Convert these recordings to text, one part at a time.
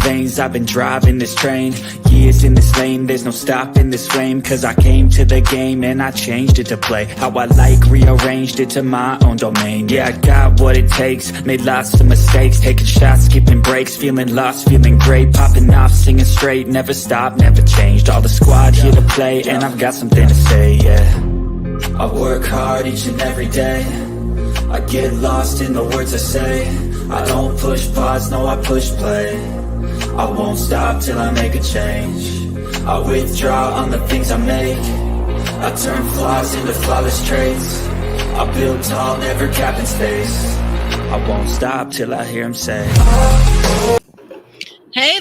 veins, I've been driving this train. Years in this lane, there's no stopping this flame. Cause I came to the game and I changed it to play how I like, rearranged it to my own domain. Yeah, I got what it takes, made lots of mistakes, taking shots, skipping breaks, feeling lost, feeling great, popping off, singing straight, never stopped, never changed. All the squad here to play, and I've got something to say, yeah. I work hard each and every day, I get lost in the words I say. I don't push pause, no, I push play. I won't stop till I make a change. I withdraw on the things I make. I turn flaws into flawless traits. I build tall, never capping space. I won't stop till I hear him say, Hey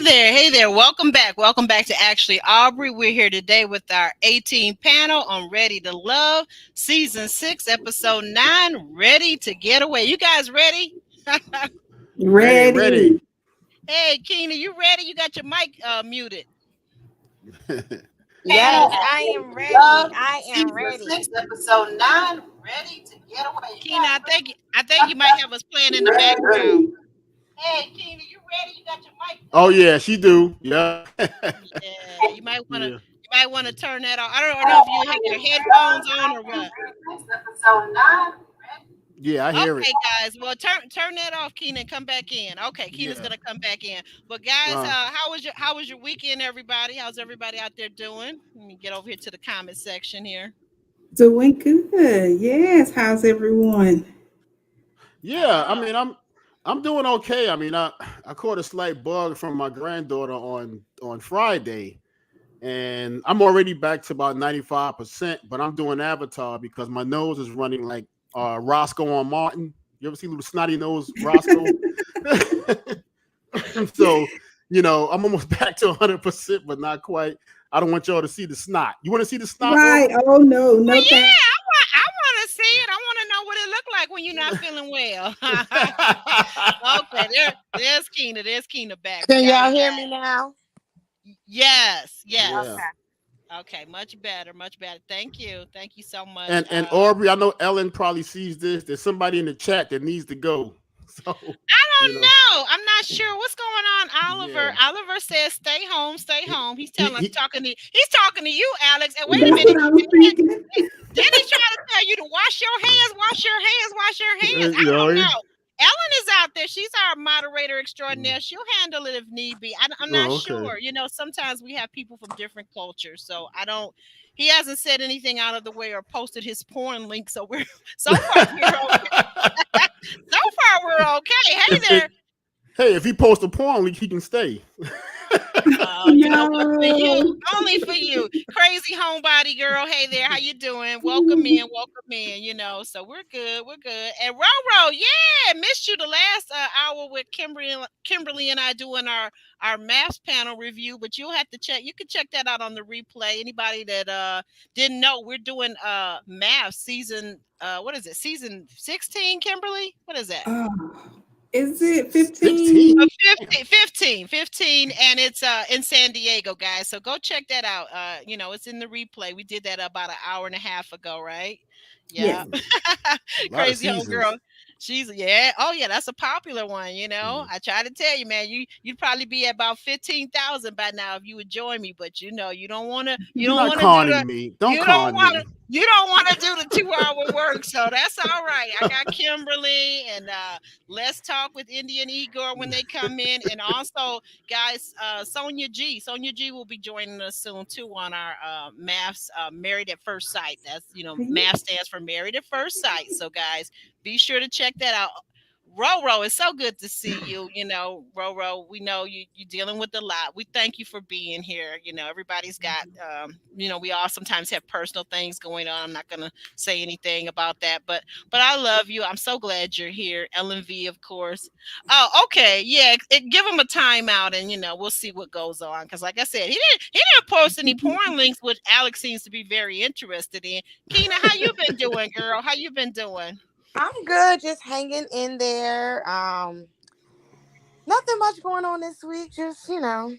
there, welcome back to Actually Aubrey. We're here today with our 18 panel on Ready to Love, Season 6, Episode 9, Ready to Getaway. You guys ready? Ready. Hey, Keena, you ready? You got your mic muted. Yes, I am ready. I am ready. 6, Episode 9, Ready to Getaway. Keena, I think you might have us playing in the background. Hey, Keena, you ready? You got your mic? Oh yeah, she do. Yeah. Yeah, you might want to turn that off. I don't know if you have your headphones on or what. Episode 9. Yeah, I hear it. Okay, guys. Well, turn that off, Keena, and come back in. Okay, Keena's gonna come back in. But guys, how was your weekend, everybody? How's everybody out there doing? Let me get over here to the comment section here. Doing good. Yes. How's everyone? Yeah, I mean, I'm doing okay. I mean, I caught a slight bug from my granddaughter on Friday, and I'm already back to about 95%, but I'm doing Avatar because my nose is running like Roscoe on Martin. You ever see little snotty nose Roscoe? So, I'm almost back to 100%, but not quite. I don't want y'all to see the snot. You want to see the snot? Right. Oh, no. Well, yeah, I want to see it. I want to know what it looked like when you're not feeling well. Okay, there's Keena. There's Keena back. Can y'all hear me now? Yes. Yeah. Okay, much better. Thank you so much. And Aubrey, I know Ellen probably sees this. There's somebody in the chat that needs to go. So I don't know. I'm not sure what's going on, Oliver. Yeah. Oliver says, "Stay home." He's talking to you, Alex. And wait a That's minute. what I was thinking. Then he's trying to tell you to wash your hands. I don't know. Ellen is out there. She's our moderator extraordinaire. She'll handle it if need be. I'm not sure. Sometimes we have people from different cultures, so he hasn't said anything out of the way or posted his porn link. So so far we're okay. Hey there. Hey, if he posts a porn link, he can stay. Only for you, crazy homebody girl. Hey there, how you doing? Welcome in. So we're good. And Roro, yeah, missed you the last hour with Kimberly and I doing our maths panel review, but you'll have to check. You can check that out on the replay. Anybody that didn't know, we're doing math season. What is it? Season 16, Kimberly? What is that? Is it 15? 15, and it's in San Diego, guys. So go check that out. It's in the replay. We did that about an hour and a half ago, right? Yeah. Yes. Crazy old girl. That's a popular one. I try to tell you, man, you'd probably be at about 15,000 by now if you would join me, but you don't want to. You don't want to do me. Don't con me. You don't want to do the 2-hour work, so that's all right. I got Kimberly and Let's Talk with India and Igor when they come in, and also, guys, Sonia G will be joining us soon too on our maths Married at First Sight. That's math stands for Married at First Sight. So guys, be sure to check that out. Roro, it's so good to see you. Roro, we know you're dealing with a lot. We thank you for being here. Everybody's got, we all sometimes have personal things going on. I'm not going to say anything about that, but I love you. I'm so glad you're here. Ellen V, of course. Oh, okay. Yeah. Give him a timeout and, we'll see what goes on. Because like I said, he didn't post any porn links, which Alex seems to be very interested in. Keena, how you been doing, girl? How you been doing? I'm good, just hanging in there. Nothing much going on this week. Just same old.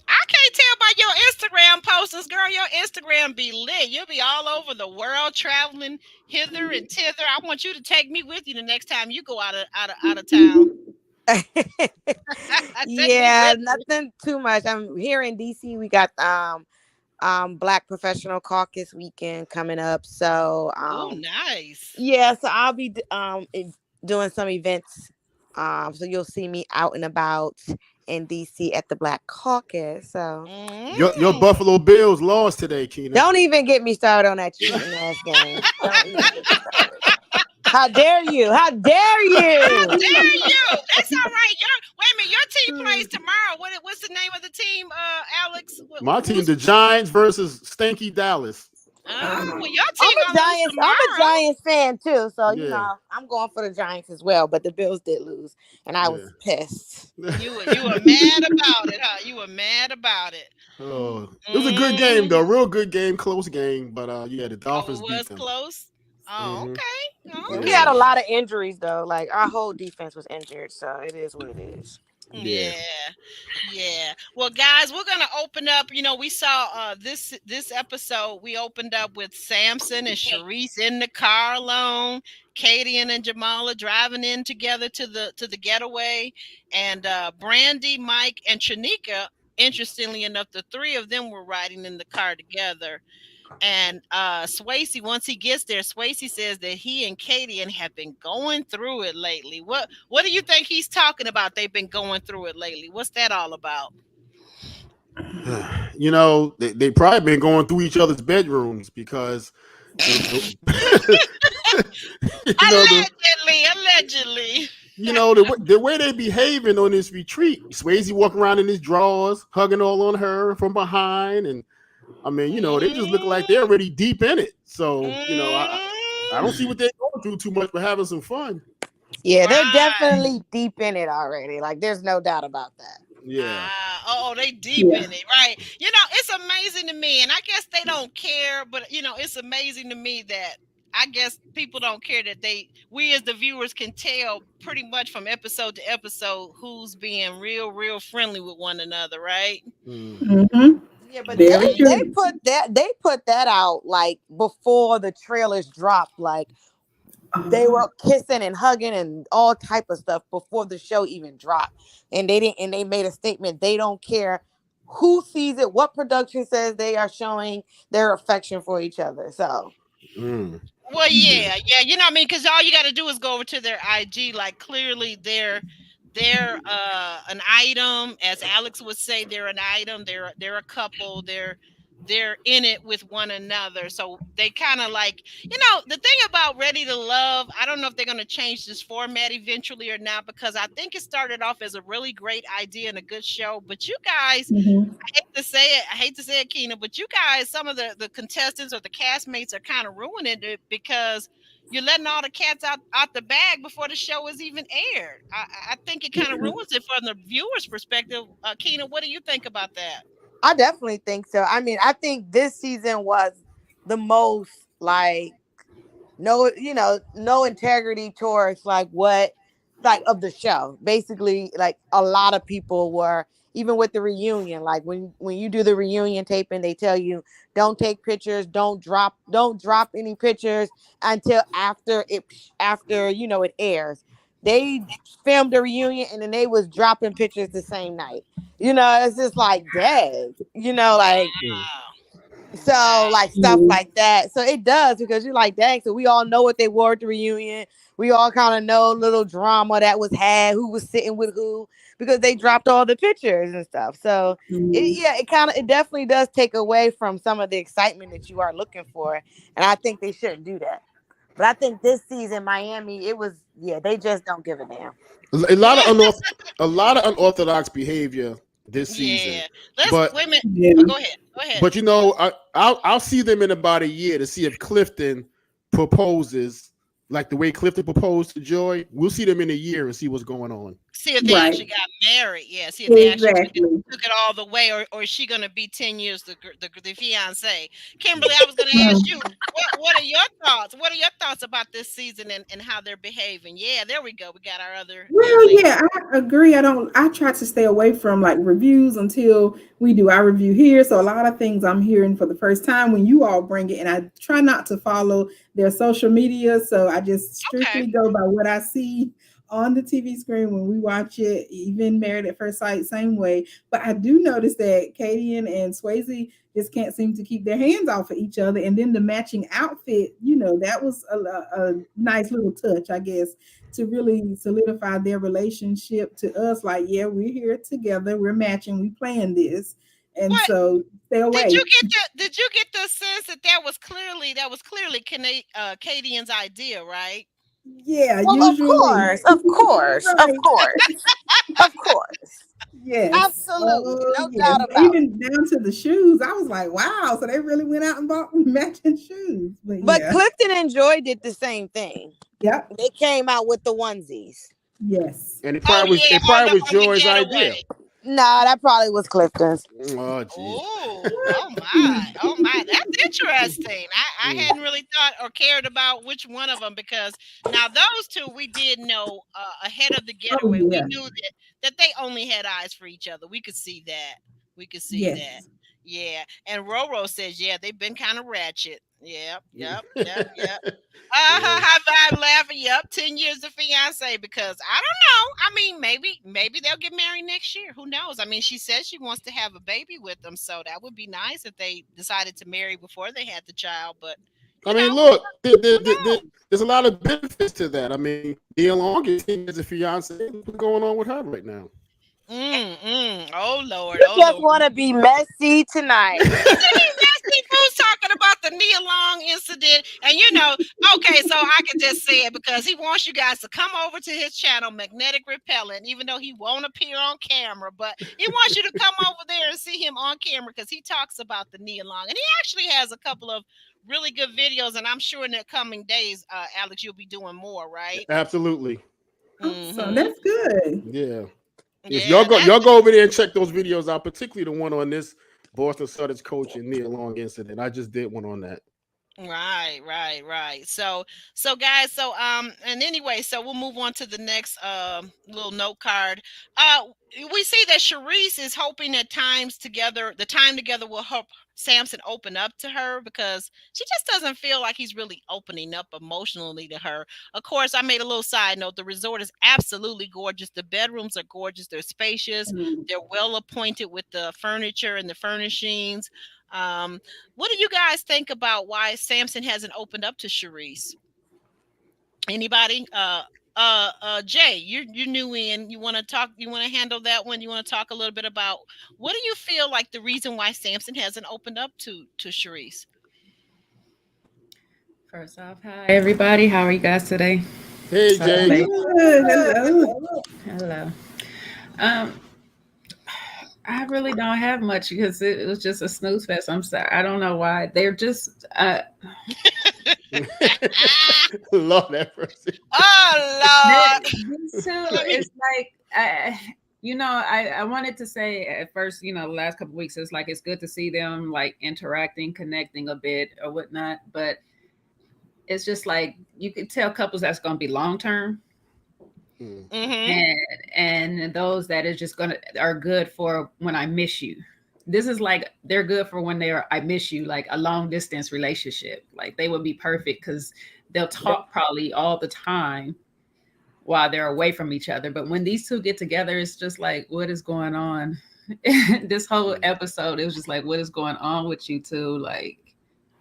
I can't tell by your Instagram posters, girl. Your Instagram be lit. You'll be all over the world, traveling hither and thither. I want you to take me with you the next time you go out of town. Take me Yeah, with you. nothing too much. I'm here in DC. We got Black Professional Caucus weekend coming up. So Oh, nice. yeah, so I'll be doing some events. So you'll see me out and about in DC at the Black Caucus. So Your Mm. Buffalo Bills lost today, Keena. don't even get me started on that cheating ass game. Don't even get me started. How dare you? How dare How you? dare you? That's all right. Wait a minute. Your team plays tomorrow. What's the name of the team, Alex? My team, Who's? the Giants versus Stinky Dallas. Oh, well, your I'm team a gonna lose I'm a tomorrow. Giants fan too, so Yeah, I'm going for the Giants as well. But the Bills did lose, and I was yeah. pissed. You were mad about it, huh? You were mad about it. Oh, it was a good game though, Mm. real good game, close game. But yeah, the Oh, Dolphins it beat was them. close. Oh, Hmm. okay. Oh, Yeah, we Yeah, had okay. a lot of injuries though. Like our whole defense was injured, so it is what it is. yeah. Yeah, yeah. Well, guys, we're gonna open up. We saw this episode. We opened up with Samson and Sharice in the car alone. Katie and Jamala driving in together to the getaway, and Brandy, Mike, and Shanika. Interestingly enough, the three of them were riding in the car together. And Swayze, once he gets there, Swayze says that he and Katie have been going through it lately. What do you think he's talking about? They've been going through it lately. What's that all about? You know, they probably been going through each other's bedrooms because the you know the Allegedly. the way they behaving on this retreat. Swayze walking around in his drawers, hugging all on her from behind, and I mean, they just look like they're already deep in it. So, I don't see what they're going through too much, but having some fun. Yeah, they're Right. definitely deep in it already. Like there's no doubt about that. Yeah. They deep Yeah. in it, right? It's amazing to me, and I guess they don't care, but it's amazing to me that I guess people don't care that we as the viewers can tell pretty much from episode to episode who's being real friendly with one another, right? Mm-hmm. Yeah, but Very they true. put that out like before the trailers dropped. Like they were kissing and hugging and all type of stuff before the show even dropped. And they made a statement. They don't care who sees it, what production says they are showing their affection for each other. So Well, yeah, you know what I mean? Because all you got to do is go over to their IG. Like clearly, they're an item, as Alex would say. They're an item. They're a couple. They're in it with one another. So they kind of like, the thing about Ready to Love. I don't know if they're going to change this format eventually or not, because I think it started off as a really great idea and a good show. But you guys. Mm-hmm. I hate to say it, Keena, but you guys, some of the contestants or the castmates are kind of ruining it because you're letting all the cats out the bag before the show is even aired. I think it kind of ruins it from the viewer's perspective. Keena, what do you think about that? I definitely think so. I mean, I think this season was the most like no integrity towards like what like of the show. Basically, like a lot of people were, even with the reunion, like when you do the reunion taping, they tell you don't take pictures, don't drop any pictures until after it airs. They filmed the reunion and then they was dropping pictures the same night. It's just like dang, like so like stuff like that. So it does, because you're like, dang, so we all know what they wore at the reunion. We all kind of know little drama that was had, who was sitting with who, because they dropped all the pictures and stuff. So it definitely does take away from some of the excitement that you are looking for. And I think they shouldn't do that. But I think this season, Miami, they just don't give a damn. A lot of unorthodox behavior this season. Yeah. Let's But wait a minute. Yeah. Oh, go ahead. but I'll see them in about a year to see if Clifton proposes like the way Clifton proposed to Joy. We'll see them in a year and see what's going on. See if they Right. actually got married. Yeah, see if they actually Exactly. took it all the way, or is she going to be 10 years the fiance? Kimberly, I was going to ask you, what are your thoughts? What are your thoughts about this season and how they're behaving? Yeah, there we go. We got our other. Well, yeah, I agree. I try to stay away from like reviews until we do our review here. So a lot of things I'm hearing for the first time when you all bring it, and I try not to follow their social media. So I just strictly go by what I see on the TV screen when we watch it, even Married at First Sight, same way. But I do notice that Katie and Swayze just can't seem to keep their hands off of each other. And then the matching outfit, that was a nice little touch, I guess, to really solidify their relationship to us. Like, yeah, we're here together, we're matching, we playing this. And But so stay away. did you get the sense that was clearly Kadian's idea, right? Yeah, Well, usually. of course. Yes. Absolutely. No yes. doubt about it. Even down to the shoes. I was like, wow. So they really went out and bought matching shoes. But yeah. Clifton and Joy did the same thing. Yep. They came out with the onesies. Yes. And it probably was Joy's idea. Nah, that probably was Clifton's. Oh, geez. Oh my, that's interesting. I hadn't really thought or cared about which one of them, because now those two we did know ahead of the getaway. Oh, yeah. We knew that they only had eyes for each other. We could see that. Yes. Yeah. And Roro says, yeah, they've been kind of ratchet. Yep. High vibe laughing. Yep. 10 years of fiance, because I don't know. I mean, maybe they'll get married next year. Who knows? I mean, she says she wants to have a baby with them, so that would be nice if they decided to marry before they had the child. But I mean, look, there's a lot of benefits to that. I mean, Nia Long is 10 years of fiance. What's going on with her right now? Oh Lord! You just want to be messy tonight. Who's talking about the Nia Long incident? And okay, so I can just say it because he wants you guys to come over to his channel, Magnetic Repellent, even though he won't appear on camera, but he wants you to come over there and see him on camera because he talks about the Nia Long, and he actually has a couple of really good videos, and I'm sure in the coming days, Alex, you'll be doing more, right? Absolutely. So that's good. Yeah. Yes, y'all go over there and check those videos out, particularly the one on this Boston Celtics coach and Nia Long incident. I just did one on that. Right. So guys, and anyway, so we'll move on to the next little note card. We see that Charisse is hoping that the time together will help Samson open up to her, because she just doesn't feel like he's really opening up emotionally to her. Of course, I made a little side note. The resort is absolutely gorgeous. The bedrooms are gorgeous. They're spacious. They're well appointed with the furniture and the furnishings. What do you guys think about why Samson hasn't opened up to Charisse? Anybody? Jay, you're new in. You want to talk? You want to handle that one? You want to talk a little bit about what do you feel like the reason why Samson hasn't opened up to Charisse? First off, hi everybody. How are you guys today? Hey, Jay. Hello. I really don't have much because it was just a snooze fest. I'm sorry. I don't know why. They're just Lord that person. Oh Lord. These two, it's like I wanted to say at first, the last couple of weeks, it's like it's good to see them like interacting, connecting a bit or whatnot, but it's just like you could tell couples that's gonna be long term. And those that is just are good for when I miss you. This is like they're good for when I miss you, like a long distance relationship. Like they would be perfect because they'll talk probably all the time while they're away from each other. But when these two get together, it's just like, what is going on? This whole episode, it was just like, what is going on with you two? Like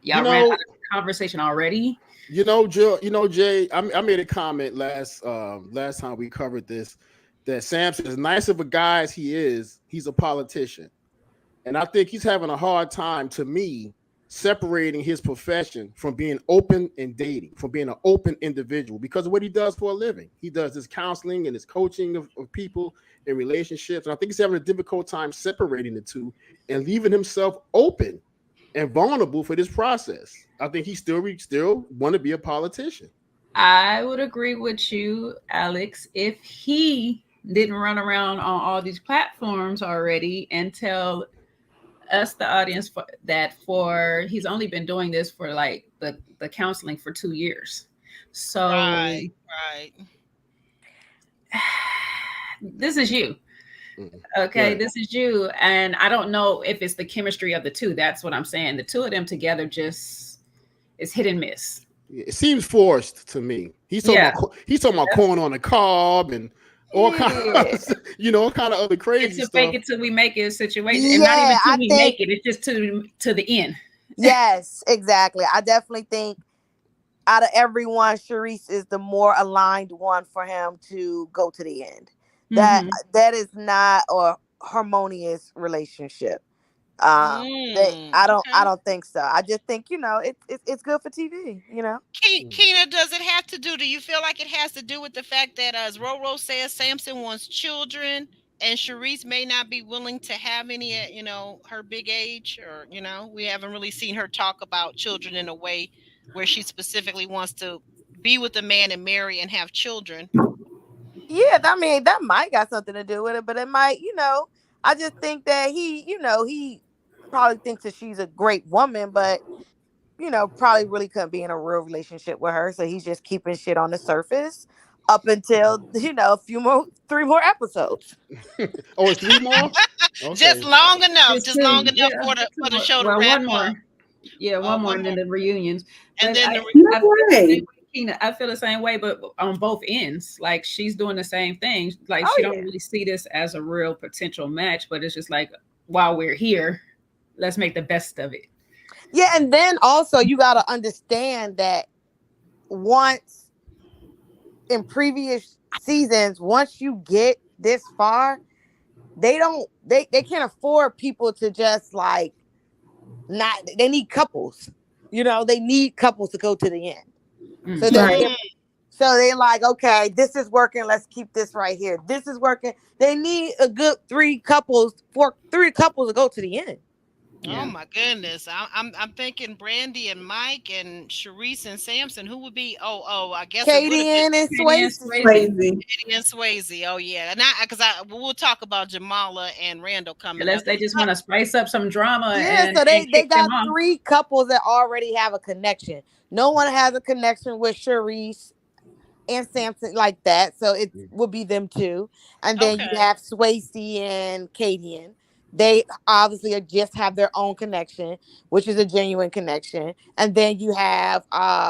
y'all ran out of conversation already. Jay, I made a comment last time we covered this, that Samson, as nice of a guy as he is, he's a politician. And I think he's having a hard time, to me, separating his profession from being open and dating, from being an open individual, because of what he does for a living. He does his counseling and his coaching of people in relationships. And I think he's having a difficult time separating the two and leaving himself open and vulnerable for this process. I think he still want to be a politician. I would agree with you, Alex, if he didn't run around on all these platforms already and tell us, the audience, he's only been doing this for like the counseling for 2 years. So right. This is you. Okay, right. This is you. And I don't know if it's the chemistry of the two. That's what I'm saying. The two of them together just is hit and miss. It seems forced to me. Yeah. He's talking about corn on the cob and all kind Yeah. of, all kind of other It's crazy a stuff. fake it till we make it situation, and not even Yeah, till I we think make it. It's just to the end. yes, exactly. I definitely think out of everyone, Sharice is the more aligned one for him to go to the end. That Mhm. that is not a harmonious relationship. I Okay. don't think so. I just think it's good for TV. Keena, does it have to do? Do you feel like it has to do with the fact that, as Roro says, Samson wants children, and Sharice may not be willing to have any at her big age, or we haven't really seen her talk about children in a way where she specifically wants to be with a man and marry and have children. Yeah, I mean that might got something to do with it, but it might, I just think that he probably thinks that she's a great woman, but probably really couldn't be in a real relationship with her. So he's just keeping shit on the surface up until, three more episodes. Oh, it's three more. Just Okay. long enough, Just just long two, enough yeah. for the show to Well, wrap one up. more. Yeah, one more, One and more, then the reunions. and But then I, the No I feel the same way. way, Tina. I feel the same way, but on both ends. Like she's doing the same thing. Like Oh she don't yeah. really see this as a real potential match, but it's just like while we're here, let's make the best of it. Yeah, and then also you got to understand that once in previous seasons, once you get this far, they can't afford people to just like not they need couples. They need couples to go to the end. So Mhm. they Right. so they like, okay, this is working, let's keep this right here. This is working. They need a good three couples to go to the end. Oh Yeah. my goodness. I'm thinking Brandy and Mike and Sharice and Samson. Who would be? Oh, I guess it would have Katie been and Katie and Swayze. Swayze. Crazy. Eddie and Swayze. Oh yeah, and we'll talk about Jamala and Randall coming Unless up. they just want to spice up some drama Yeah, and so they kick them got off. three couples that already have a connection. No one has a connection with Sharice and Samson like that. So it would be them two. And then you Okay. have Swayze and Cadian. They obviously just have their own connection, which is a genuine connection. And then you have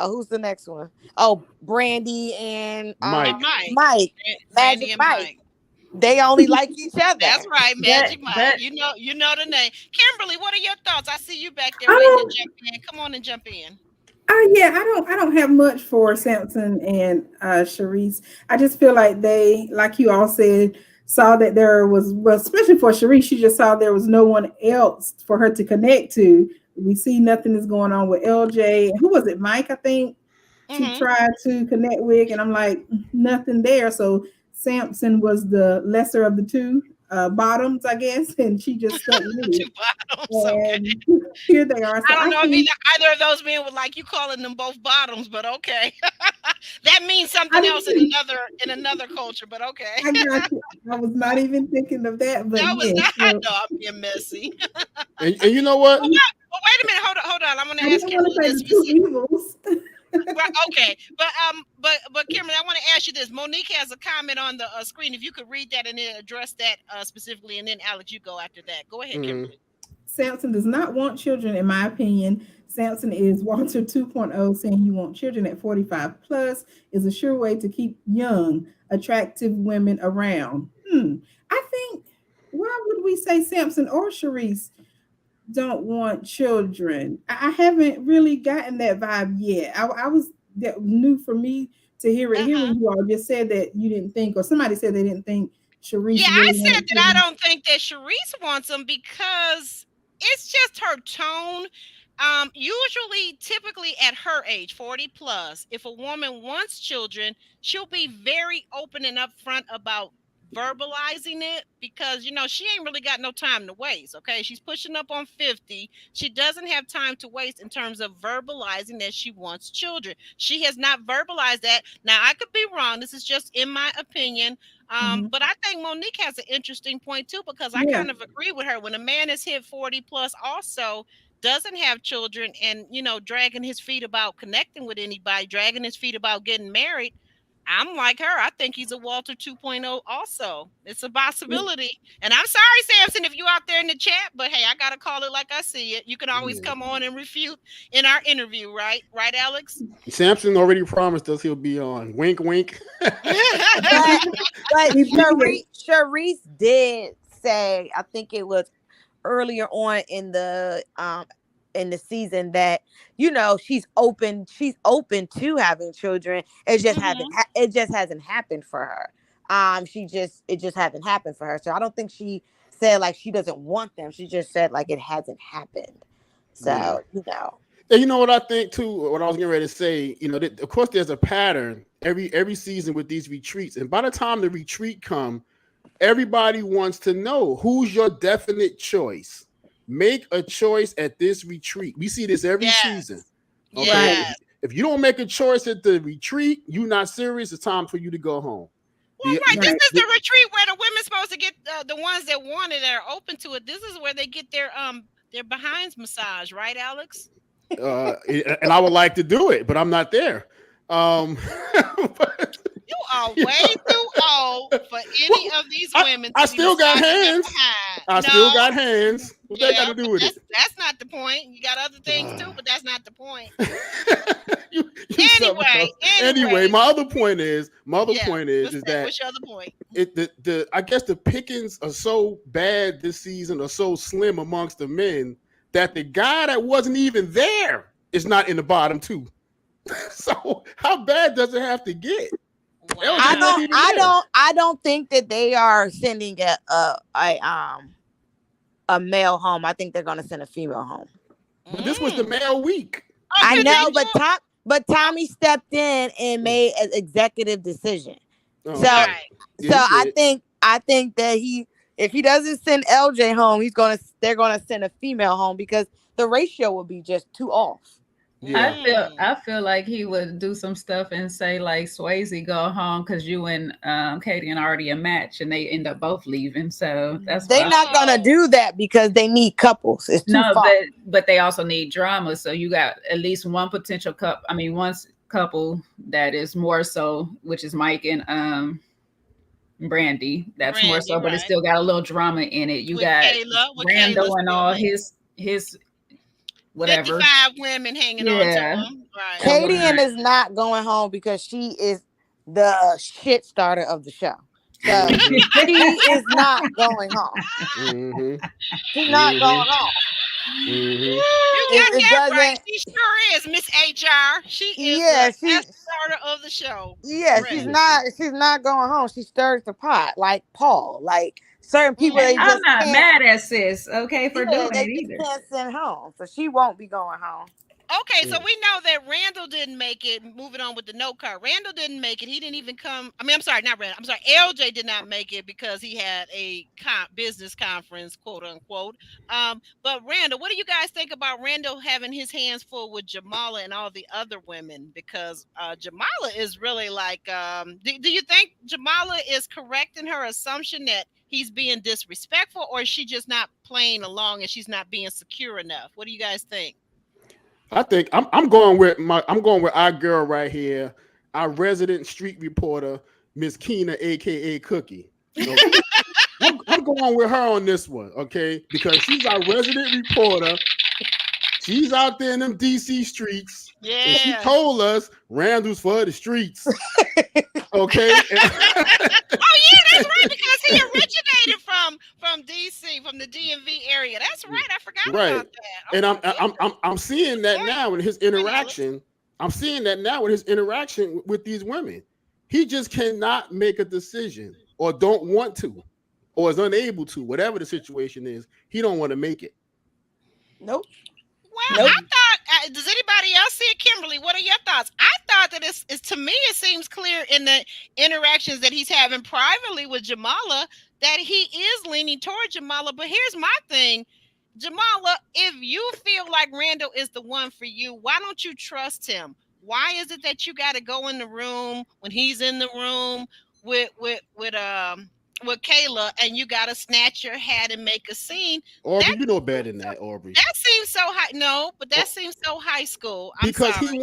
who's the next one? Oh, Brandy and And Mike. Mike, Mike, Brandy Magic and Mike. Mike. They only like each other. That's right, But Magic Mike. but You know the name. Kimberly, what are your thoughts? I see you back there I waiting to don't. jump in. Come on and jump in. Yeah, I don't have much for Samson and Sharice. I just feel like they, like you all said, saw that there was, well, especially for Sharice, she just saw there was no one else for her to connect to. We see nothing is going on with LJ. Who was it? Mike, I think she Mm-hmm. tried to connect with, and I'm like, nothing there. So Samson was the lesser of the two bottoms, I guess, and she just stuck with it. Two bottoms. Okay. And here they are. I So don't I know if think either of those men would like you calling them both bottoms, but okay. That means I something else didn't. in another culture, but okay. I got you. I was not even thinking of that, but That was yes. not. So No, I'm being messy. And you know what? Well, wait a minute. Hold on. I'm going I to ask didn't want to Kimberly say this the two specific. evils. Right, okay, but Kimberly, I want to ask you this. Monique has a comment on the screen. If you could read that and then address that specifically, and then Alex, you go after that. Go ahead, Mhm. Kimberly. Samson does not want children, in my opinion. Samson is Walter 2.0, saying you want children at 45 plus is a sure way to keep young, attractive women around. I think, why would we say Samson or Sharice don't want children? I haven't really gotten that vibe yet. I was, that was new for me to hear it here Uh-huh. when you all just said that you didn't think, or somebody said they didn't think Yeah, Sharice I really said wanted that I children. don't think that Sharice wants them because it's just her tone. Usually, typically at her age, 40 plus, if a woman wants children, she'll be very open and upfront about verbalizing it because she ain't really got no time to waste. Okay, she's pushing up on 50. She doesn't have time to waste in terms of verbalizing that she wants children. She has not verbalized that. Now, I could be wrong. This is just in my opinion. Mhm. But I think Monique has an interesting point too, because I Yeah. kind of agree with her. When a man is hit 40 plus, also doesn't have children, and, dragging his feet about connecting with anybody, dragging his feet about getting married, I'm like her. I think he's a Walter 2.0 also. It's a possibility. And I'm sorry, Samson, if you out there in the chat, but hey, I got to call it like I see it. You can always come on and refute in our interview, right? Right, Alex? Samson already promised us he'll be on. Wink, wink. But Sharice did say, I think it was earlier on in the season, that she's open to having children. It just hasn't happened for her. It just hasn't happened for her. So I don't think she said like she doesn't want them. She just said like it hasn't happened. So And you know what I think too, what I was getting ready to say, of course there's a pattern every season with these retreats. And by the time the retreat come, everybody wants to know who's your definite choice. Make a choice at this retreat. We see this every season. Okay. Yes. If you don't make a choice at the retreat, you're not serious. It's time for you to go home. Well, right. This is the retreat where the women's supposed to get the ones that want it, that are open to it. This is where they get their behinds massage, right, Alex? And I would like to do it, but I'm not there. You are way too old for any of these women. I still got hands. Still got hands. What they got to do with it? That's not the point. You got other things too, but that's not the point. Anyway, my other point is that what's your other point? I guess the pickings are so bad this season, are so slim amongst the men, that the guy that wasn't even there is not in the bottom two. So how bad does it have to get? Wow. I don't think that they are sending a male home. I think they're going to send a female home. But this was the male week. I know, but Tommy stepped in and made an executive decision. I think that if he doesn't send LJ home, they're gonna send a female home, because the ratio will be just too off. Yeah. I feel like he would do some stuff and say like, Swayze, go home because you and Katie and already a match, and they end up both leaving. So they're not gonna do that because they need couples. It's too far. But they also need drama. So you got at least one potential one couple that is more so, which is Mike and Brandy. That's more so, but it's still got a little drama in it. You got Randall and all his whatever. 55 women hanging on to him. Right. Katie is not going home because she is the shit starter of the show. So she is not going home. Mm-hmm. She's not going home. You got that right. She sure is Miss HR. She is the starter of the show. Yeah, she's not going home. She stirs the pot like Paul. Like certain people, I'm not mad at sis, okay, for doing it either. They can't send home, so she won't be going home. Okay, so we know that Randall didn't make it. Moving on with the note card. Randall didn't make it. He didn't even come. I'm sorry, not Randall. I'm sorry. LJ did not make it because he had a business conference, quote unquote. But Randall, what do you guys think about Randall having his hands full with Jamala and all the other women? Because Jamala is really like, do you think Jamala is correct in her assumption that he's being disrespectful, or is she just not playing along and she's not being secure enough? What do you guys think? I think I'm going with our girl right here, our resident street reporter, Miss Keena, aka Cookie. I'm going with her on this one, okay? Because she's our resident reporter. She's out there in them DC streets. Yeah. And she told us Randall's for the streets. Okay. Oh yeah, that's right, because he originated from DC, from the DMV area. That's right. I forgot about that. Okay. And I'm seeing that now in his interaction. I'm seeing that now in his interaction with these women. He just cannot make a decision, or don't want to, or is unable to, whatever the situation is. He don't want to make it. Nope. Well, I thought, does anybody else see it? Kimberly, what are your thoughts? I thought that it's to me, it seems clear in the interactions that he's having privately with Jamala that he is leaning toward Jamala. But here's my thing. Jamala, if you feel like Randall is the one for you, why don't you trust him? Why is it that you got to go in the room when he's in the room with Kayla, and you gotta snatch your hat and make a scene? Aubrey, you know better than that, Aubrey. That seems so high. No, but that seems so high school. Because she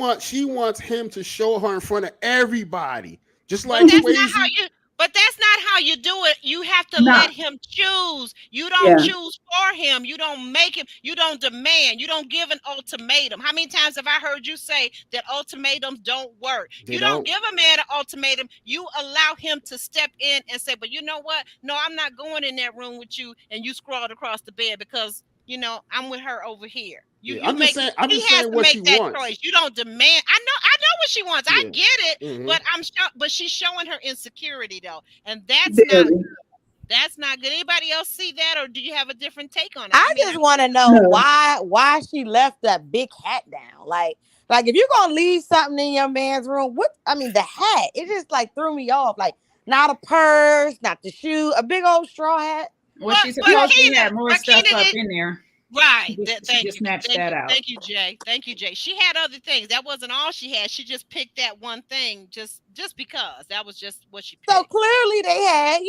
wants him to show her in front of everybody. Just But like that's not how Swayze. you. But that's not how you do it. You have to No. let him choose. You don't choose for him. You don't make him. You don't demand. You don't give an ultimatum. How many times have I heard you say that ultimatums don't work? They You don't don't. give a man an ultimatum. You allow him to step in and say, "But you know what? No, I'm not going in that room with you." And you scrawled across the bed because I'm with her over here. I'm just saying what she wants. Choice. You don't demand. I know what she wants. I get it, Mhm. but she's showing her insecurity though, and that's not good. Anybody else see that, or do you have a different take on it? I just want to know why she left that big hat down. Like if you're gonna leave something in your man's room, the hat, it just like threw me off. Like not a purse, not the shoe, a big old straw hat. Well, she supposedly had more stuff up in there. Right. She just snatched that out. Thank you, Jay. She had other things. That wasn't all she had. She just picked that one thing just because. That was just what she picked. So clearly they had,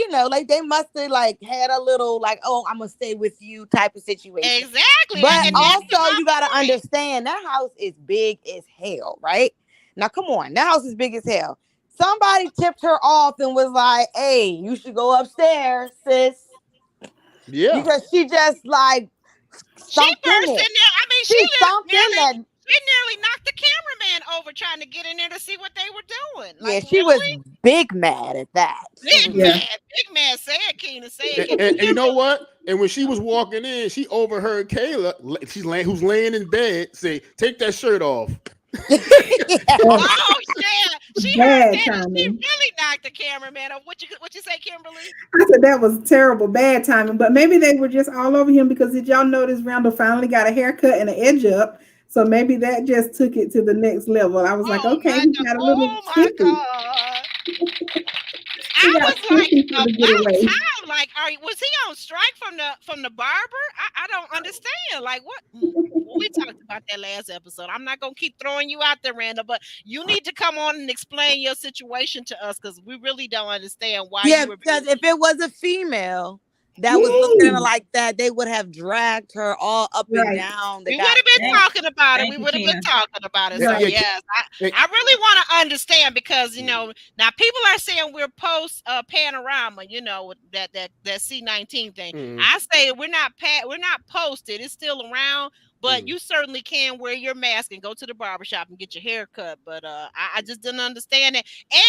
they must have had a little oh, I'm gonna stay with you type of situation. Exactly. But also you gotta understand that house is big as hell, right? Now come on, that house is big as hell. Somebody tipped her off and was like, "Hey, you should go upstairs, sis." Yeah. Because she just she burst in there. I mean, she nearly knocked the cameraman over trying to get in there to see what they were doing. Yeah, she was big mad at that. Big mad. Say it, Keena. Say it. And you know what? And when she was walking in, she overheard Kayla, who's laying in bed, say, "Take that shirt off." Oh yeah, she heard that. She really knocked the cameraman off. What you say, Kimberly? I said that was terrible, bad timing. But maybe they were just all over him because did y'all notice Randall finally got a haircut and an edge up? So maybe that just took it to the next level. I was like, okay, he got a little sticky. God. I was like, about time. Like, was he on strike from the barber? I don't understand. Like, what? We talked about that last episode. I'm not gonna keep throwing you out there, Randall, but you need to come on and explain your situation to us because we really don't understand why. Yeah, because if it was a female that was looking like that, they would have dragged her all up and down. We would have been talking about it. We would have been talking about it. So yes, I really want to understand because now people are saying we're post panorama. That C19 thing. I say we're not posted. It's still around. But you certainly can wear your mask and go to the barbershop and get your hair cut. But I just didn't understand it.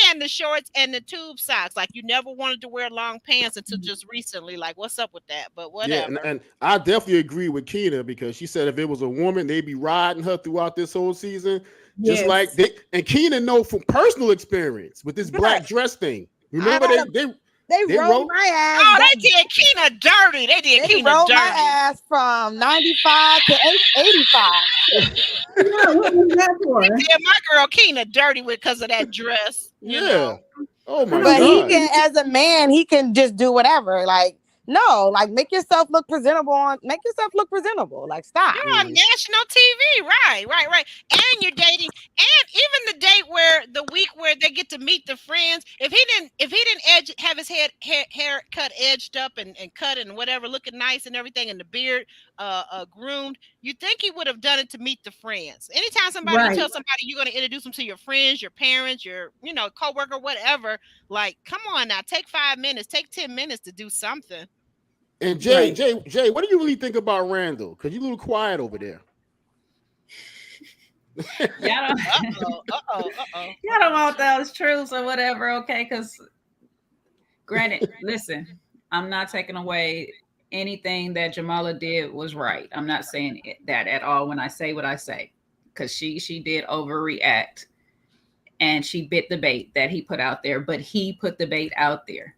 And the shorts and the tube socks. Like you never wanted to wear long pants until just recently. Like, what's up with that? But whatever. Yeah, and I definitely agree with Keena because she said if it was a woman, they'd be riding her throughout this whole season. Just like and Keena know from personal experience with this black dress thing. Remember they rolled my ass. Oh, they did Keena dirty. They rolled my ass from 95 to 85. What was that for? They did my girl Keena dirty because of that dress. You know? Oh my God. But he can, as a man, he can just do whatever. Make yourself look presentable. Like, stop. You're on national TV, right? And you're dating, and even the date where the week where they get to meet the friends. If he didn't have his hair cut edged up and cut and whatever, looking nice and everything, and the beard groomed, you think he would have done it to meet the friends. Anytime somebody tells somebody you're going to introduce them to your friends, your parents, your coworker, whatever, like, come on now, take 5 minutes, take 10 minutes to do something. And Jay, what do you really think about Randall? Because you're a little quiet over there. Y'all don't want those truths or whatever, okay? Because granted, listen, I'm not taking away anything that Jamala did was right. I'm not saying that at all when I say what I say, because she did overreact and she bit the bait that he put out there, but he put the bait out there.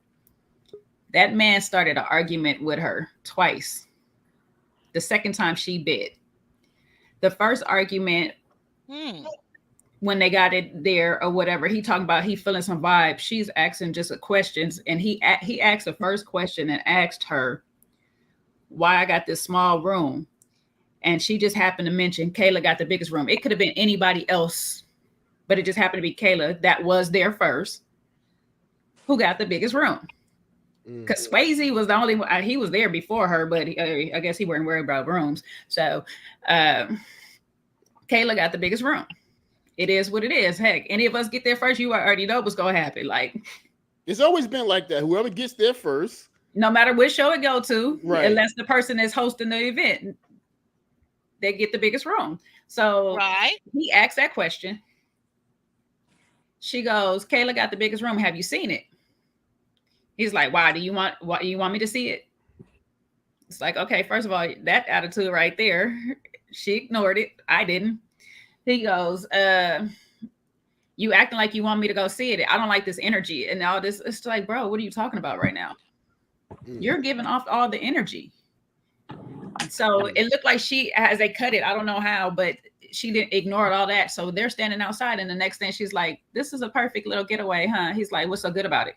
That man started an argument with her twice. The second time she bit. The first argument, when they got it there or whatever, he talking about he feeling some vibe. She's asking just questions, and he asked the first question and asked her why I got this small room, and she just happened to mention Kayla got the biggest room. It could have been anybody else, but it just happened to be Kayla that was there first, who got the biggest room. Because Swayze was the only one, he was there before her, but I guess he wasn't worried about rooms. So Kayla got the biggest room. it is what it is. Heck, any of us get there first, you already know what's gonna happen. Like, it's always been like that. Whoever gets there first, no matter which show it go to, right, unless the person is hosting the event, they get the biggest room. So he asked that question. She goes, Kayla got the biggest room. Have you seen it? He's like, why do you want me to see it? It's like, okay, first of all, that attitude right there, she ignored it. I didn't. He goes, you acting like you want me to go see it. I don't like this energy and all this. It's like, bro, what are you talking about right now? You're giving off all the energy. So it looked like she, as they cut it, I don't know how, but she didn't ignore all that. So they're standing outside, and the next thing she's like, this is a perfect little getaway, huh? He's like, what's so good about it?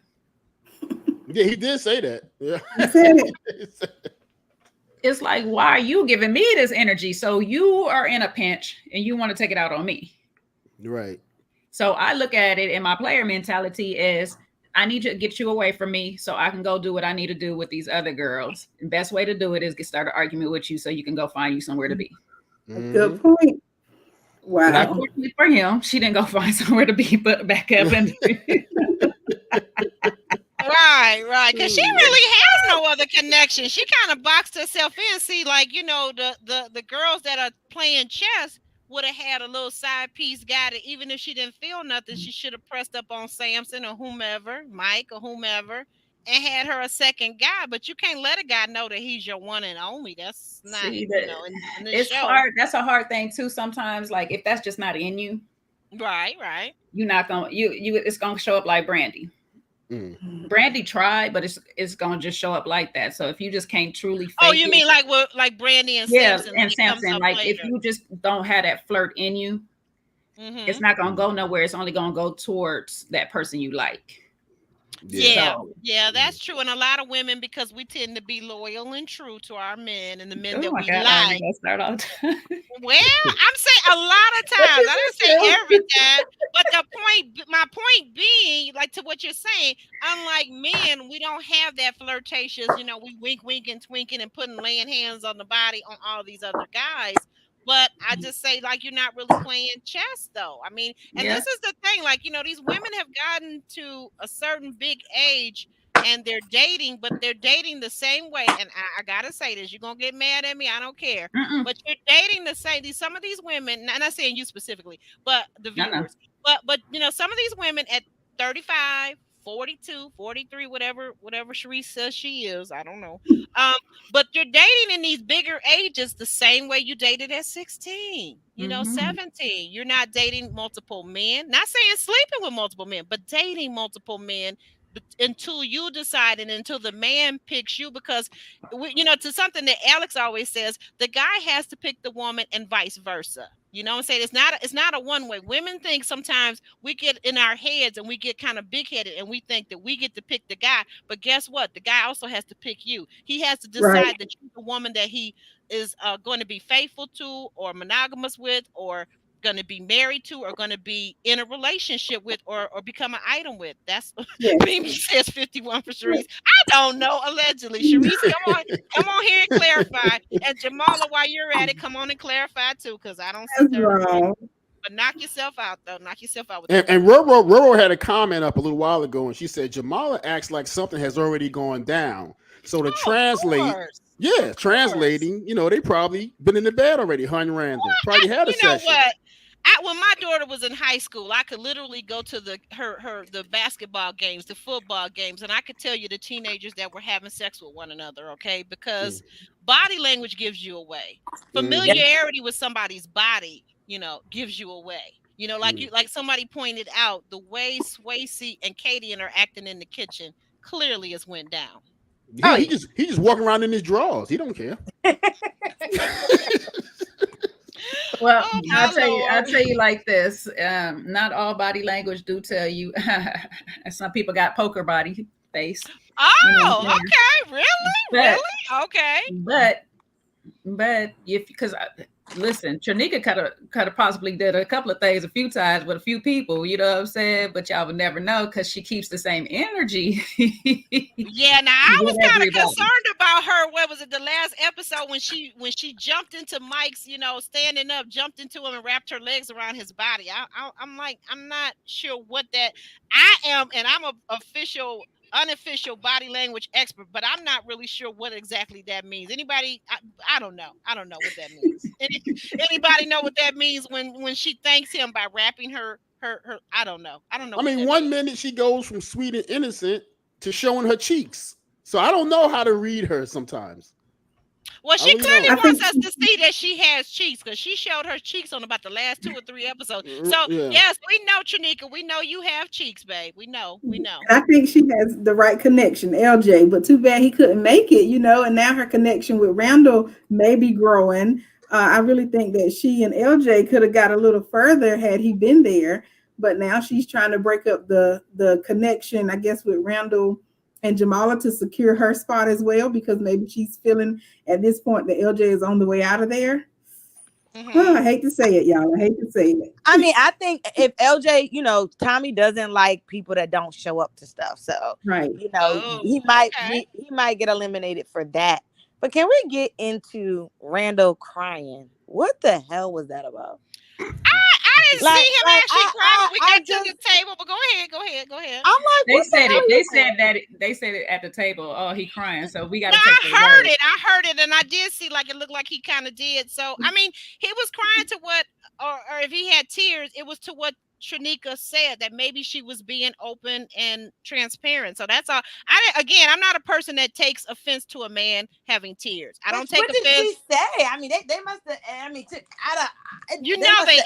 Yeah, he did say that. Yeah. It's like, why are you giving me this energy? So you are in a pinch and you want to take it out on me. Right. So I look at it, and my player mentality is, I need to get you away from me so I can go do what I need to do with these other girls. The best way to do it is start an argument with you so you can go find you somewhere to be. Good point. Wow. But unfortunately for him, she didn't go find somewhere to be, but back up and Right. Because she really has no other connection. She kind of boxed herself in. See, like, you know, the girls that are playing chess would have had a little side piece guy that even if she didn't feel nothing, she should have pressed up on Samson or whomever, Mike or whomever, and had her a second guy. But you can't let a guy know that he's your one and only. That's not, in this it's show. hard. That's a hard thing too. Sometimes, like, if that's just not in you, right, you're not gonna it's gonna show up like Brandy. Brandy tried, but it's gonna just show up like that. So if you just can't truly fake you mean like Brandy and Samson? And Samson, like later. If you just don't have that flirt in you, it's not gonna go nowhere. It's only gonna go towards that person you like. Yeah, that's true. And a lot of women, because we tend to be loyal and true to our men and the men that we like. Well, I'm saying a lot of times. I didn't say every time, but my point being, like, to what you're saying, unlike men, we don't have that flirtatious, we wink and twinking and laying hands on the body on all these other guys. But I just say, like, you're not really playing chess, though. I mean, and this is the thing, like, these women have gotten to a certain big age and they're dating, but they're dating the same way. And I gotta say this, you're gonna get mad at me, I don't care. But you're dating the same. Some of these women, I'm not saying you specifically, but the viewers. But some of these women at 35, 42, 43, whatever Sharice says she is, I don't know. But you're dating in these bigger ages the same way you dated at 16, 17. You're not dating multiple men. Not saying sleeping with multiple men, but dating multiple men until you decide and until the man picks you, because to something that Alex always says, the guy has to pick the woman and vice versa. You know what I'm saying? It's not a one way. Women think sometimes we get in our heads and we get kind of big headed and we think that we get to pick the guy. But guess what? The guy also has to pick you. He has to decide that you're the woman that he is going to be faithful to or monogamous with or going to be married to or going to be in a relationship with or become an item with. That's Mimi says 51 for Sharice. I don't know, allegedly. Sharice, come on here and clarify. And Jamala, while you're at it, come on and clarify too, because I don't see that. But knock yourself out, though. Knock yourself out. And Roro had a comment up a little while ago, and she said Jamala acts like something has already gone down. So to translate, translating, they probably been in the bed already. Hun Randall probably had a session. You know what? When my daughter was in high school, I could literally go to the basketball games, the football games, and I could tell you the teenagers that were having sex with one another, okay? Because body language gives you away. Familiarity with somebody's body, gives you away. Like somebody pointed out, the way Swayze and Katie are acting in the kitchen clearly has went down. Yeah, he just walking around in his drawers. He don't care. Well, I'll tell you like this. Not all body language do tell you. Some people got poker face. Oh, okay. Really? Okay. But But if because listen, Tranika could have possibly did a couple of things a few times with a few people, you know what I'm saying? But y'all would never know because she keeps the same energy. Yeah, now I was With kind of everybody. concerned about her. What was it, the last episode when she jumped into Mike's, standing up, jumped into him and wrapped her legs around his body. I'm like, I'm not sure what that. I am, and I'm a unofficial body language expert, but I'm not really sure what exactly that means. Anybody? I don't know. I don't know what that means. Anybody know what that means when she thanks him by wrapping her? I don't know. I don't know. I mean, one minute she goes from sweet and innocent to showing her cheeks. So I don't know how to read her sometimes. Well, she really clearly don't. wants us to see that she has cheeks because she showed her cheeks on about the last 2 or 3 episodes. So Yeah. yes, we know, Tranika, we know you have cheeks, babe. We know. And I think she has the right connection, LJ, but too bad he couldn't make it, and now her connection with Randall may be growing. I really think that she and LJ could have got a little further had he been there, but now she's trying to break up the connection, I guess, with Randall and Jamala to secure her spot as well, because maybe she's feeling at this point that LJ is on the way out of there. Oh, I hate to say it, y'all. I hate to say it. I mean, I think if LJ, Tommy doesn't like people that don't show up to stuff. So, right. He might get eliminated for that. But can we get into Randall crying? What the hell was that about? I didn't see him actually cry when we got to the table, but go ahead. I'm like, they said it. They said it at the table. Oh, he crying. So we got to take I heard it, and I did see it looked like he kind of did. So I mean, he was crying to what, or if he had tears, it was to what Tranika said, that maybe she was being open and transparent. So that's all. I'm not a person that takes offense to a man having tears. I don't take offense. What did she say? I mean, they must have. I mean, they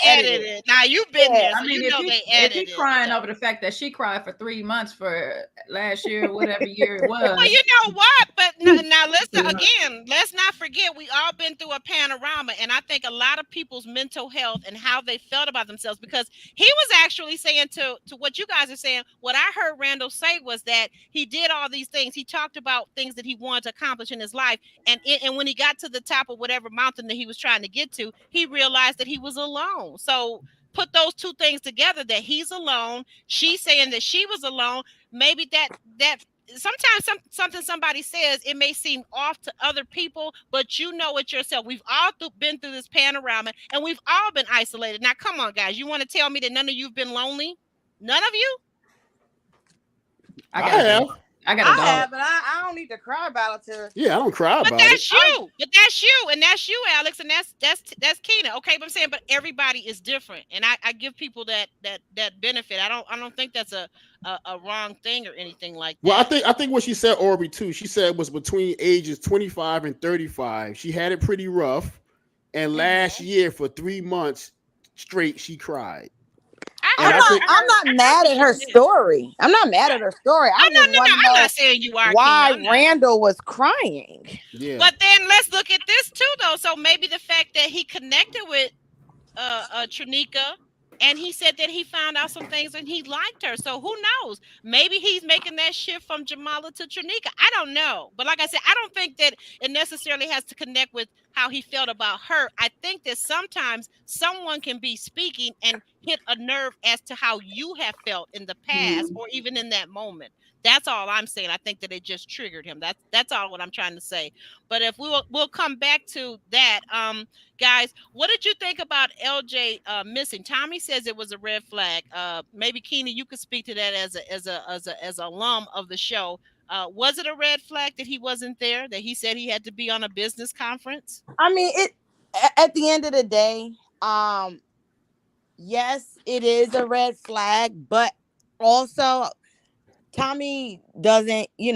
edited it. Now you've been there. So I mean, if he's crying over the fact that she cried for 3 months for last year, whatever year it was. Well, you know what? But now listen again. Let's not forget we all been through a panorama, and I think a lot of people's mental health and how they felt about themselves, because he was actually saying to what you guys are saying. What I heard Randall say was that he did all these things. He talked about things that he wanted to accomplish in his life, and when he got to the top of whatever mountain that he was trying to get to, he realized that he was alone. So put those two things together, that he's alone, she's saying that she was alone. Maybe that sometimes something somebody says, it may seem off to other people, but you know it yourself. We've all been through this panorama, and we've all been isolated. Now, come on, guys. You want to tell me that none of you've been lonely? None of you? I have. I have, but I don't need to cry about it. Yeah, I don't cry about it. But that's you, and that's you, Alex, and that's Keena. Okay, but I'm saying, but everybody is different, and I give people that benefit. I don't think that's a wrong thing or anything like that. Well, I think what she said, Aubrey, too. She said was between ages 25 and 35. She had it pretty rough, and last year for 3 months straight, she cried. I'm not mad at her story. I'm not mad at her story. I just want to know, I'm not saying you are, why Randall was crying. Yeah. But then let's look at this too, though. So maybe the fact that he connected with Tranika, and he said that he found out some things and he liked her. So who knows? Maybe he's making that shift from Jamala to Tranika. I don't know. But like I said, I don't think that it necessarily has to connect with how he felt about her. I think that sometimes someone can be speaking and hit a nerve as to how you have felt in the past or even in that moment. That's all I'm saying. I think that it just triggered him. That's all what I'm trying to say. But if we'll come back to that, guys, what did you think about LJ missing? Tommy says it was a red flag. Maybe Keena, you could speak to that as a alum of the show. Was it a red flag that he wasn't there? That he said he had to be on a business conference? I mean, at the end of the day, yes, it is a red flag, but also Tommy doesn't, you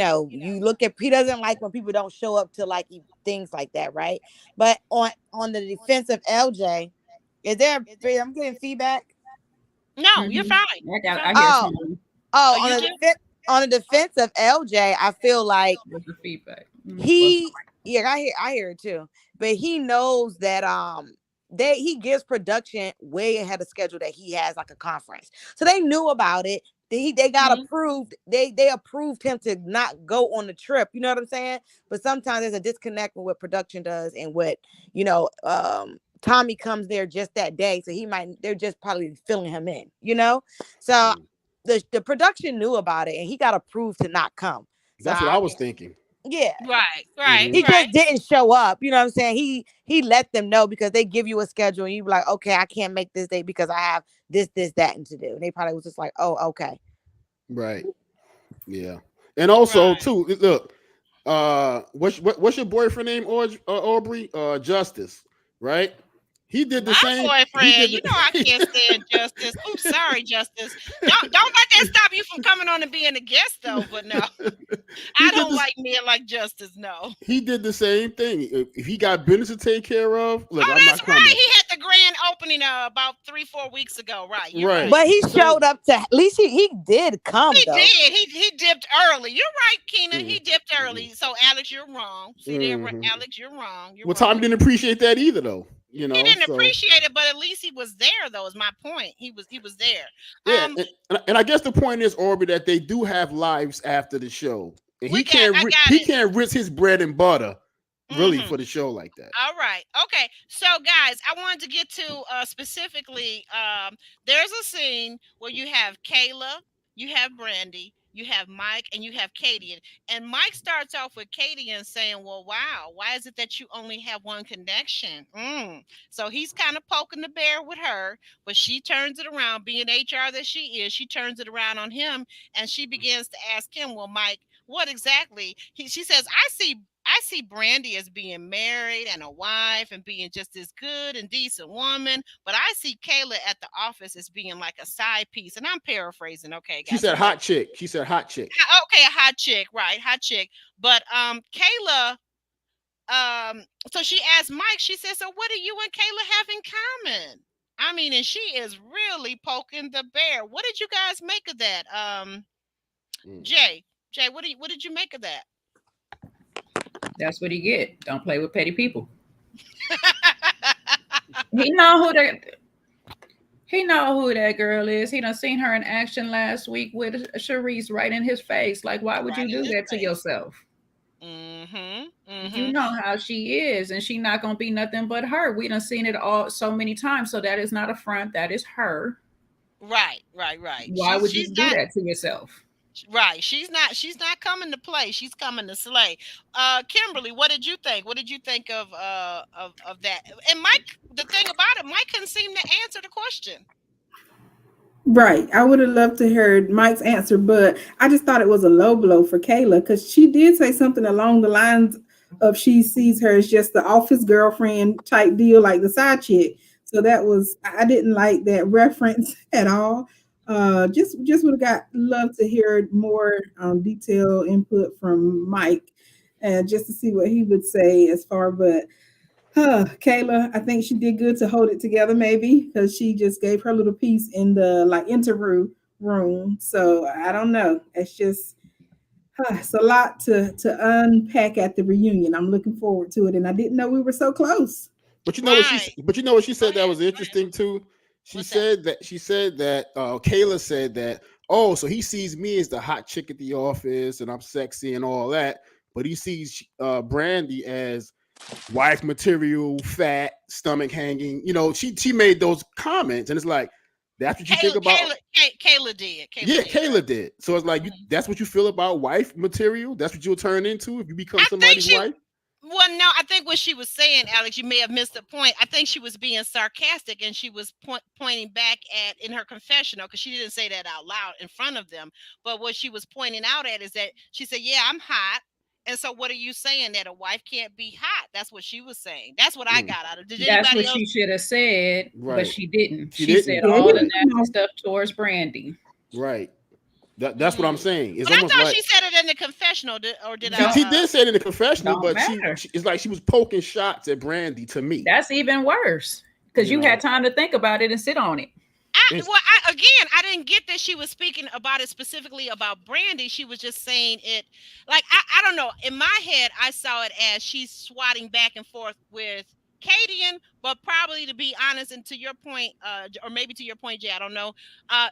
look at, he doesn't like when people don't show up to like things like that, right? But on the defense of LJ, I'm getting feedback? No, you're fine. On the defense of LJ, I feel like the feedback. I hear it too. But he knows that he gives production way ahead of schedule that he has like a conference. So they knew about it. They got Mhm. approved. They approved him to not go on the trip. You know what I'm saying? But sometimes there's a disconnect with what production does and what Tommy comes there just that day, so they're just probably filling him in. So Mm. the production knew about it and he got approved to not come. So That's what I I was mean, thinking. yeah, Right, right, Hmm. he right. just didn't show up. You know what I'm saying? He let them know because they give you a schedule and you be like, okay, I can't make this day because I have this, that, and to do. And they probably was just like, oh, okay. Right. Yeah. And also Right. too, look, what's your boyfriend name, Aubrey? Justice, right? He did the My same. He boyfriend, did. you know I can't stand Justice. Oops, sorry, Justice. Don't let that stop you from coming on and being a guest though. But no, he I did don't this. like men like Justice. No. He did the same thing. If he got business to take care of, look, Oh, I'm that's not right. coming. He had the grand opening about 3-4 weeks ago. Right, you're Right. right. But he Same. showed up to at least he did come He though. did. He dipped early. You're right, Keena. He dipped Mm-hmm. early. So Alex, you're wrong. See there, Hmm. Alex, you're wrong. You're Well, Tommy wrong. didn't appreciate that either, though. He didn't So appreciate it, but at least he was there. Though is my point. He was there. yeah, Um, and I guess the point is, Orby, that they do have lives after the show, and I got he it. can't risk his bread and butter really Mm-hmm. for the show like that. All right. Okay. So, guys, I wanted to get to specifically. There's a scene where you have Kayla, you have Brandy, you have Mike, and you have Katie. And Mike starts off with Katie and saying, "Well, wow, why is it that you only have one connection?" So he's kind of poking the bear with her, but she turns it around. Being HR that she is, she turns it around on him, and she begins to ask him, "Well, Mike, what exactly?" She says, I see Brandy as being married and a wife and being just this good and decent woman, but I see Kayla at the office as being like a side piece. And I'm paraphrasing, okay, She guys. said hot chick. She said hot chick. Okay, a hot chick, right? Hot chick. But Kayla, so she asked Mike, she said, "So what do you and Kayla have in common?" I mean, and she is really poking the bear. What did you guys make of that? Mm. Jay, what did you make of that? That's what he get. Don't play with petty people. He know who that. He know who that girl is. He done seen her in action last week with Sharice right in his face. Like, why would Right you in do his that to face. yourself? Mm-hmm. You Mm-hmm. know how she is, and she not gonna be nothing but her. We done seen it all so many times. So that is not a front. That is her. Right, right, right. Why She's would you she's do not that to yourself? right. She's not coming to play. She's coming to slay. Kimberly, what did you think? What did you think of that? And Mike, the thing about it, Mike couldn't seem to answer the question. Right. I would have loved to heard Mike's answer, but I just thought it was a low blow for Kayla because she did say something along the lines of she sees her as just the office girlfriend type deal, like the side chick. So that was I didn't like that reference at all. Just would have got love to hear more detailed input from Mike, and just to see what he would say as far. But Kayla, I think she did good to hold it together, maybe because she just gave her little piece in the like interview room. So I don't know. It's a lot to unpack at the reunion. I'm looking forward to it, and I didn't know we were so close. Right. But you know what she Go said that ahead. was Go ahead. interesting too. What's that? She said that Kayla said that, oh, so he sees me as the hot chick at the office and I'm sexy and all that, but he sees Brandy as wife material, fat, stomach hanging. She made those comments, and it's like that's what you think Kayla, about. Kayla, Kayla did. Kayla Yeah, did, right? Kayla did. So it's like Mhm. that's what you feel about wife material. That's what you'll turn into if you become I think somebody's she wife. Well, no, I think what she was saying, Alex, you may have missed the point. I think she was being sarcastic and she was pointing back at in her confessional because she didn't say that out loud in front of them. But what she was pointing out at is that she said, "Yeah, I'm hot." And so, what are you saying that a wife can't be hot? That's what she was saying. That's what I Mm, got out of. Did That's anybody what else? she should have said, but right. she didn't. She She said didn't. Yeah, all the you nasty know, stuff towards Brandy. Right. That's what I'm Mm. saying. It's But I almost thought like she said it in the confessional, or did she, I? Don't she did say it in the confessional, don't but matter. it's like she was poking shots at Brandy to me. That's even worse because You you had know. time to think about it and sit on it. It's, I didn't get that she was speaking about it specifically about Brandy. She was just saying it like I don't know. In my head, I saw it as she's swatting back and forth with Kadian, but probably, to be honest, and to your point, or maybe to your point, Jay, I don't know,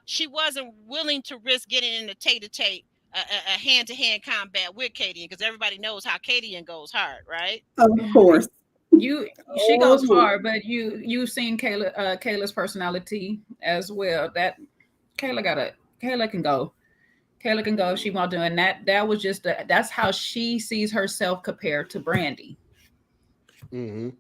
she wasn't willing to risk getting in a tete-a-tete, a hand-to-hand combat with Kadian, because everybody knows how Kadian goes hard, right? Of course. She goes hard, but you've seen Kayla's personality as well. That Kayla can go. Kayla can go if she wants to, and that was just that's how she sees herself compared to Brandy. Mm-hmm.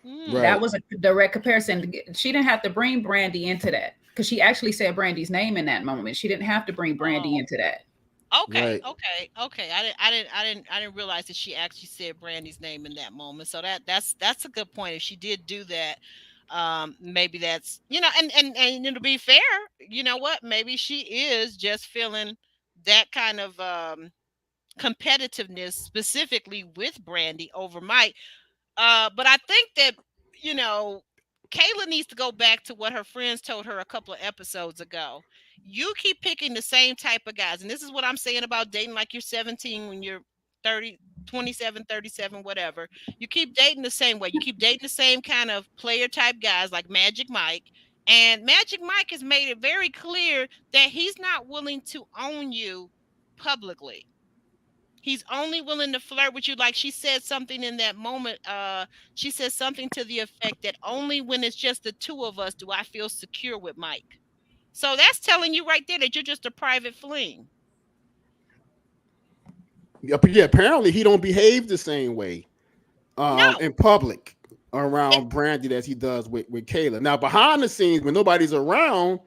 Mm. That was a direct comparison. She didn't have to bring Brandy into that because she actually said Brandy's name in that moment. She didn't have to bring Brandy into that. Okay, Right. okay. I didn't realize that she actually said Brandy's name in that moment. So that's a good point. If she did do that, maybe that's, and to be fair, you know what? Maybe she is just feeling that kind of competitiveness specifically with Brandy over Mike. But I think that, Kayla needs to go back to what her friends told her a couple of episodes ago. You keep picking the same type of guys. And this is what I'm saying about dating like you're 17 when you're 30, 27, 37, whatever. You keep dating the same way. You keep dating the same kind of player type guys like Magic Mike. And Magic Mike has made it very clear that he's not willing to own you publicly. He's only willing to flirt with you. Like she said something in that moment. She said something to the effect that only when it's just the two of us do I feel secure with Mike. So that's telling you right there that you're just a private fling. Yeah, but yeah, apparently he don't behave the same way No, in public around Brandy as he does with Kayla. Now behind the scenes, when nobody's around,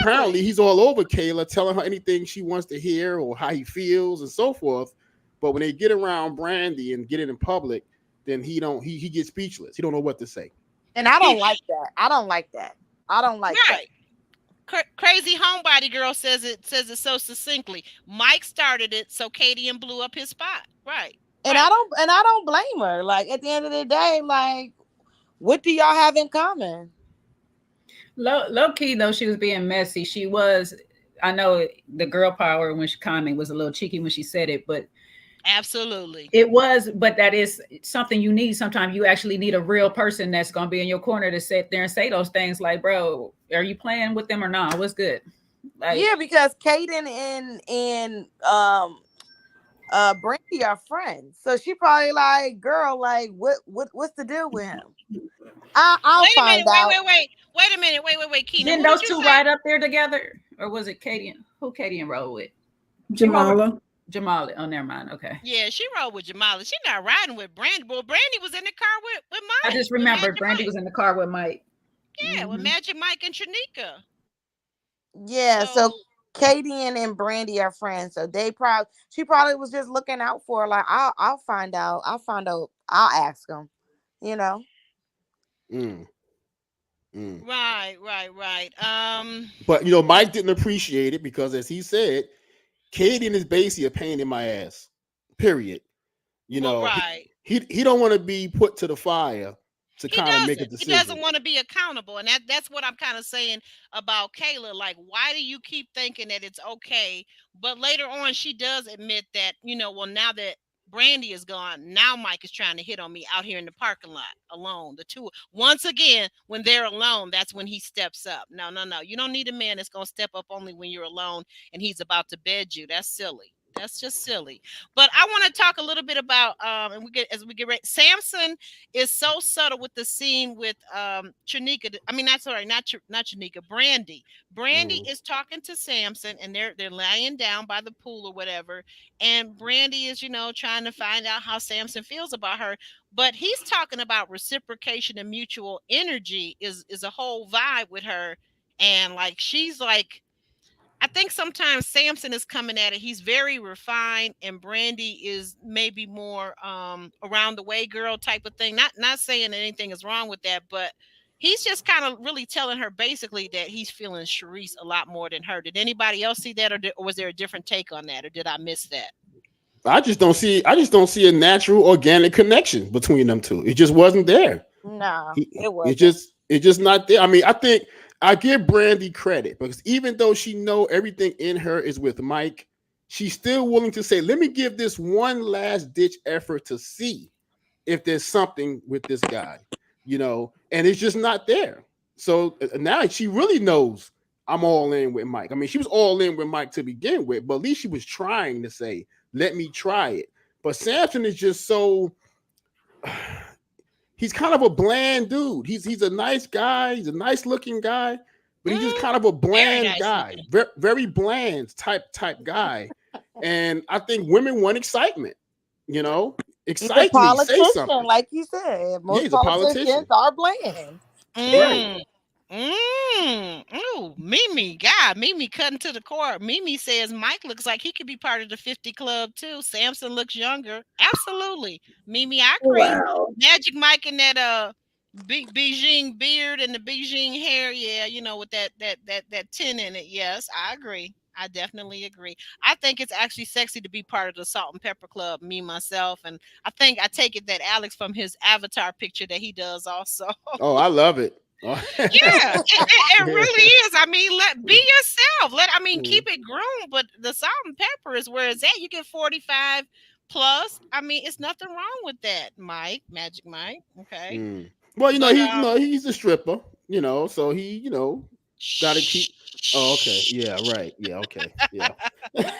apparently exactly. he's all over Kayla, telling her anything she wants to hear or how he feels and so forth. But when they get around Brandy and get it in public, then he gets speechless. He don't know what to say. And I don't like that. I don't like that. I don't like that. Right. Crazy homebody girl says it so succinctly. Mike started it, so Katie blew up his spot. Right. And right. I don't blame her. Like at the end of the day, like what do y'all have in common? Low key though, she was being messy. She was. I know the girl power when she commented was a little cheeky when she said it, but absolutely it was. But that is something you need. Sometimes you actually need a real person that's gonna be in your corner to sit there and say those things. Like, bro, are you playing with them or not? What's good? Like, yeah, because Kaden and Brandy are friends, so she probably like, girl, like what's the deal with him? I'll find out. Wait a minute. Keenan, didn't those two ride up there together, or was it Katie? Who Katie rode with? Jamala. Oh, never mind. Okay. Yeah, she rode with Jamala. She's not riding with Brandy. Well, Brandy was in the car with Mike. I just remembered Brandy was in the car with Mike. Yeah, with Magic Mike and Trinika. Yeah, so Katie and Brandy are friends. So she probably was just looking out for her. Like, I'll find out. I'll ask them. You know. Right. But Mike didn't appreciate it because, as he said, Katie is basically a pain in my ass. Period. Right. He don't want to be put to the fire to kind of make a decision. He doesn't want to be accountable, and that's what I'm kind of saying about Kayla. Like, why do you keep thinking that it's okay? But later on, she does admit that well, now that Brandy is gone, now Mike is trying to hit on me out here in the parking lot alone. The two, once again, when they're alone, that's when he steps up. No. You don't need a man that's going to step up only when you're alone and he's about to bed you. That's silly. That's just silly. But I want to talk a little bit about and as we get ready. Samson is so subtle with the scene with Trinika. I mean, not Trinika, Brandy. Brandy is talking to Samson and they're laying down by the pool or whatever. And Brandy is, trying to find out how Samson feels about her. But he's talking about reciprocation and mutual energy is a whole vibe with her. And like she's like, I think sometimes Samson is coming at it. He's very refined, and Brandy is maybe more around the way girl type of thing. Not saying that anything is wrong with that, but he's just kind of really telling her basically that he's feeling Sharice a lot more than her. Did anybody else see that, or was there a different take on that, or did I miss that? I just don't see a natural, organic connection between them two. It just wasn't there. No, it wasn't. It's just not there. I mean, I think I give Brandy credit because even though she know everything in her is with Mike, she's still willing to say, let me give this one last ditch effort to see if there's something with this guy. and it's just not there. So now she really knows I'm all in with Mike. I mean, she was all in with Mike to begin with, but at least she was trying to say, let me try it. But Samson is just so he's kind of a bland dude. He's a nice guy, he's a nice looking guy, but he's just kind of a bland nice guy, very bland type guy. And I think women want excitement, He's a excite me, say politician, something. like you said. Most he's a politician. politicians are bland. Right. Ooh, Mimi, God, Mimi cutting to the core. Mimi says Mike looks like he could be part of the 50 Club too. Samson looks younger. Absolutely. Mimi, I agree. Wow. Magic Mike and that Beijing beard and the Beijing hair, yeah, with that tin in it. Yes, I agree. I definitely agree. I think it's actually sexy to be part of the Salt and Pepper Club, me myself, and I take it that Alex from his avatar picture that he does also. Oh, I love it. Yeah, it really is. I mean, be yourself. Keep it groomed, but the Salt and Pepper is where it's at. You get 45 plus. I mean, it's nothing wrong with that, Mike, Magic Mike. Okay. Well, he's a stripper, so he, gotta keep. Oh, okay. Yeah, right. Yeah, okay. Yeah. Guys,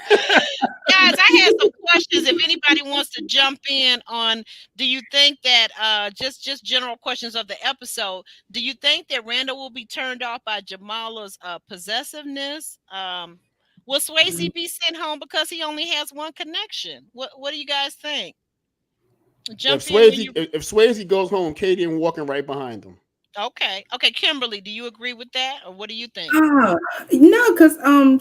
I had some questions. If anybody wants to jump in on, do you think that just general questions of the episode? Do you think that Randall will be turned off by Jamala's possessiveness? Will Swayze be sent home because he only has one connection? What do you guys think? If Swayze goes home, Katie and walking right behind him. Okay, Kimberly, do you agree with that, or what do you think? No, because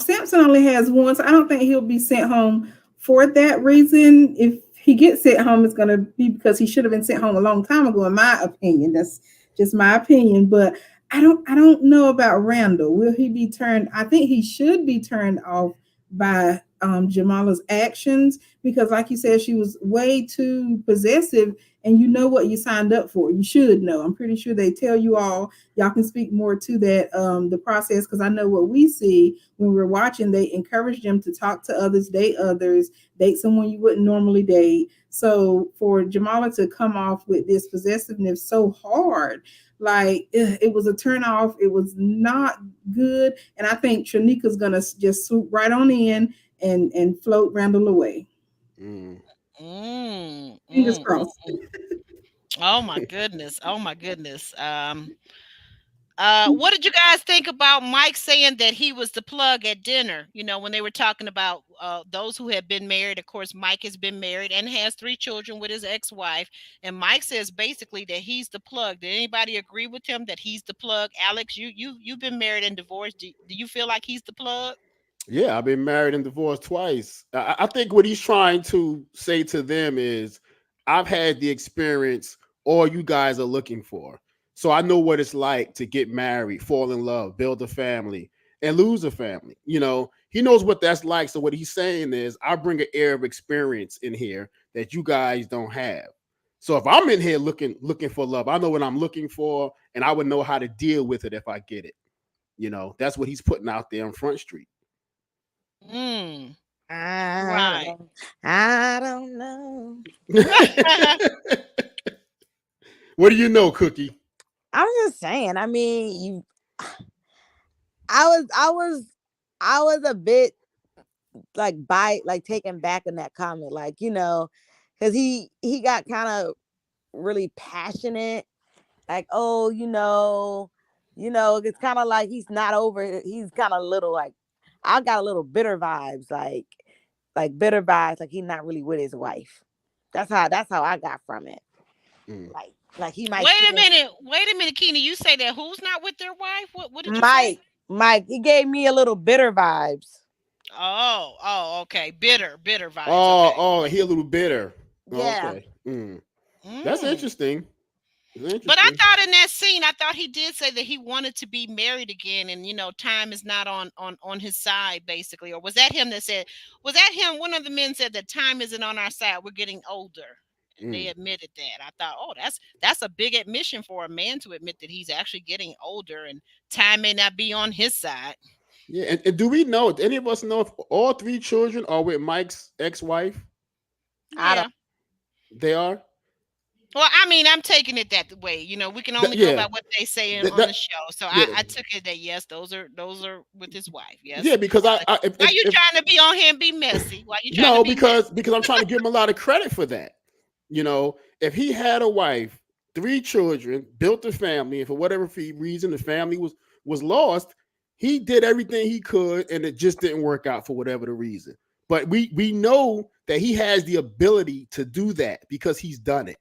Samson only has one, so I don't think he'll be sent home for that reason. If he gets sent home, it's going to be because he should have been sent home a long time ago, in my opinion. That's just my opinion. But I don't know about Randall. Will he be turned? I think he should be turned off by Jamala's actions, because like you said, she was way too possessive, and you know what you signed up for. You should know. I'm pretty sure they tell you all. Y'all can speak more to that, the process, because I know what we see when we're watching. They encourage them to talk to others, date someone you wouldn't normally date. So for Jamala to come off with this possessiveness so hard, like it was a turn off. It was not good. And I think Trinika's gonna just swoop right on in and float Randall away. Fingers crossed. Oh my goodness. What did you guys think about Mike saying that he was the plug at dinner? When they were talking about those who have been married. Of course, Mike has been married and has 3 children with his ex-wife. And Mike says basically that he's the plug. Did anybody agree with him that he's the plug? Alex, you've been married and divorced. Do you feel like he's the plug? Yeah, I've been married and divorced twice. I think what he's trying to say to them is, I've had the experience all you guys are looking for. So I know what it's like to get married, fall in love, build a family, and lose a family. He knows what that's like. So what he's saying is, I bring an air of experience in here that you guys don't have. So if I'm in here looking for love, I know what I'm looking for, and I would know how to deal with it if I get it. That's what he's putting out there on Front Street. I don't know. What do you know, Cookie? I'm just saying. I mean, I was a bit taken back in that comment, because he got kind of really passionate, like, it's kind of like he's not over it. He's kind of little like, I got a little bitter vibes, like bitter vibes, like he's not really with his wife. That's how I got from it. Like he might. Wait a minute, Keena. You say that who's not with their wife? What did you say? Mike, he gave me a little bitter vibes. Oh, okay. Bitter vibes. Oh, he a little bitter. Yeah. Okay. That's interesting. But I thought in that scene, he did say that he wanted to be married again, and time is not on his side, basically. Or was that him that said? Was that him? One of the men said that time isn't on our side. We're getting older. And they admitted that. I thought, that's a big admission for a man to admit that he's actually getting older, and time may not be on his side. Yeah, and do we know? Do any of us know if all 3 children are with Mike's ex-wife? Yeah. They are. Well, I mean, I'm taking it that way. You know, we can only go by Yeah, what they say on the that, show. So yeah, I took it that yes, those are with his wife. yeah. Yes. Because Why you if trying to be on here and be messy? Why you trying to no, be messy? because I'm trying to give him a lot of credit for that. You know, if he had a wife, 3 children, built a family, and for whatever reason the family was lost, he did everything he could, and it just didn't work out for whatever the reason. But we know that he has the ability to do that because he's done it.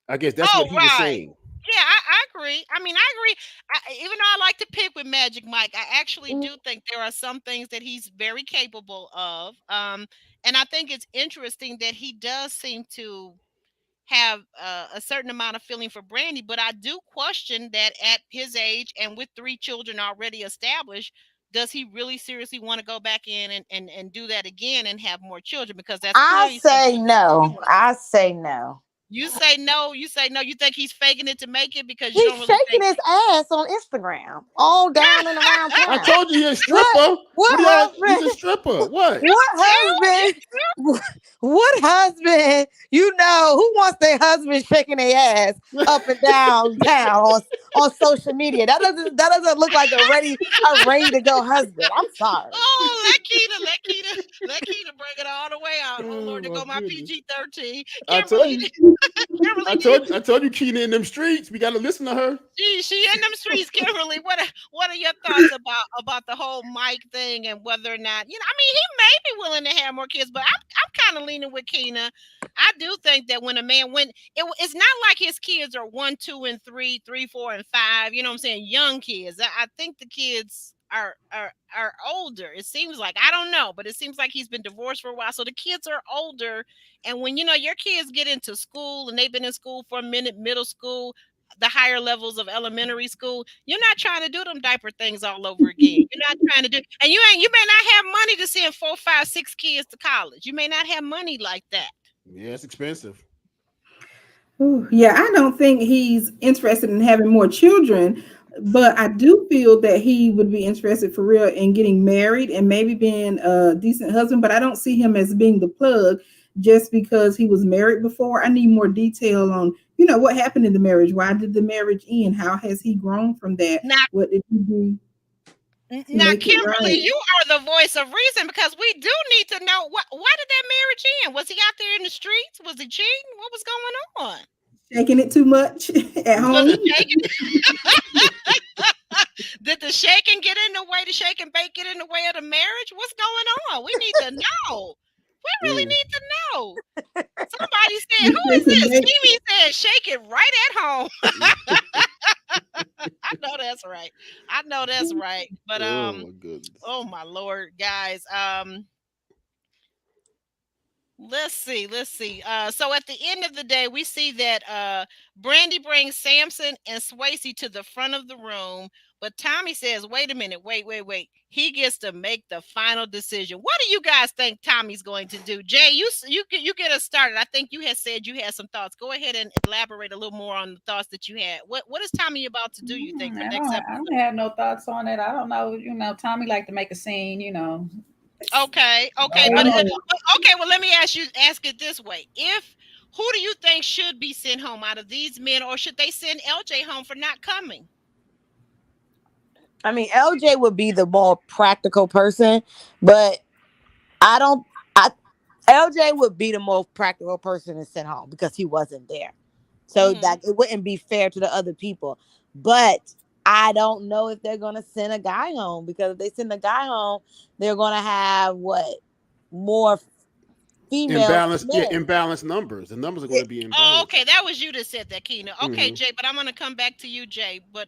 I guess that's what Oh, he was right. saying. Yeah, I agree. I mean, I agree. Even though I like to pick with Magic Mike, I actually Mhm. do think there are some things that he's very capable of. And I think it's interesting that he does seem to have a certain amount of feeling for Brandy, but I do question that at his age and with 3 children already established, does he really seriously want to go back in and do that again and have more children? Because that's I clearly say something that he no. wants. I say no. You say no. You say no. You think he's faking it to make it because you He's don't really shaking think. his ass on Instagram, all down and around I town. told you he's a What? stripper. What What do y'all? He's a husband? stripper. What? What You, husband? What husband? You know who wants their husband shaking their ass up and down town on social media? That doesn't look like a ready to go husband. I'm sorry. oh, let Keita bring it all the way out. Oh Oh Lord, to my go my goodness! PG-13. I told Kimberly, you. Kimberly needs. I told you, Keena in them streets. We got to listen to her. She in them streets, Kimberly. What are your thoughts about the whole Mike thing and whether or not I mean, he may be willing to have more kids, but I'm kind of leaning with Keena. I do think that when a man it's not like his kids are 1, 2, and 3, 3, 4, and 5. You know what I'm saying? Young kids. I think the kids are older. It seems like I don't know, but it seems like he's been divorced for a while, so the kids are older. And when your kids get into school and they've been in school for a minute, middle school, the higher levels of elementary school, you're not trying to do them diaper things all over again. You're not trying to do, and you may not have money to send 4, 5, 6 kids to college. You may not have money like that. Yeah, it's expensive. Ooh, yeah, I don't think he's interested in having more children, but I do feel that he would be interested for real in getting married and maybe being a decent husband. But I don't see him as being the plug just because he was married before. I need more detail on, what happened in the marriage. Why did the marriage end? How has he grown from that? Now, What did he do to now, make it Kimberly, right? you are the voice of reason because we do need to know why did that marriage end? Was he out there in the streets? Was he cheating? What was going on? Shaking it too much at Was home? the shaking? Did the shaking get in the way? The shake and bake get in the way of the marriage? What's going on? We need to know. We really Mm. need to know. Somebody said, You "Who is shake and this?" bake. Mimi said, "Shake it right at home." I know that's right. I know that's right. But Oh my goodness. oh my Lord, guys. Let's see. So at the end of the day, we see that Brandy brings Samson and Swayze to the front of the room, but Tommy says, "Wait a minute, wait. He gets to make the final decision." What do you guys think Tommy's going to do? Jay, you get us started. I think you had said you had some thoughts. Go ahead and elaborate a little more on the thoughts that you had. What is Tommy about to do? You think for next I episode? don't have no thoughts on it. I don't know. Tommy like to make a scene. Okay, I but don't. okay. Well, let me ask it this way: If who do you think should be sent home out of these men, or should they send LJ home for not coming? I mean, LJ would be the more practical person, but I don't. I LJ would be the more practical person to send home because he wasn't there. So Hmm. that it wouldn't be fair to the other people. But I don't know if they're gonna send a guy home because if they send a guy home, they're gonna have more females than Imbalanced, yeah, men. imbalanced numbers. The numbers are going It- to be Oh, imbalanced. okay. That was you that said that, Keena. Okay, Hmm. Jay. But I'm gonna come back to you, Jay. But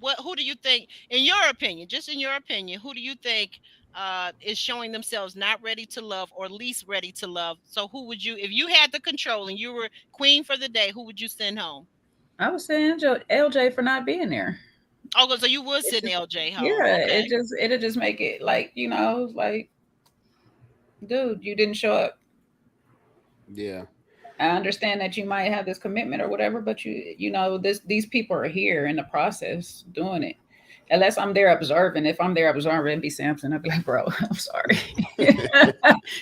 what? Who do you think, in your opinion, just in your opinion, who do you think is showing themselves not ready to love or least ready to love? So who would you, if you had the control and you were queen for the day, who would you send home? I was saying LJ for not being there. Oh, so you would It send just, LJ home. yeah, Okay. it'll just make it like like, dude, you didn't show up. Yeah. I understand that you might have this commitment or whatever, but these people are here in the process doing it. Unless I'm there observing. If I'm there observing, it'd be Samson. I'd be like, bro, I'm sorry.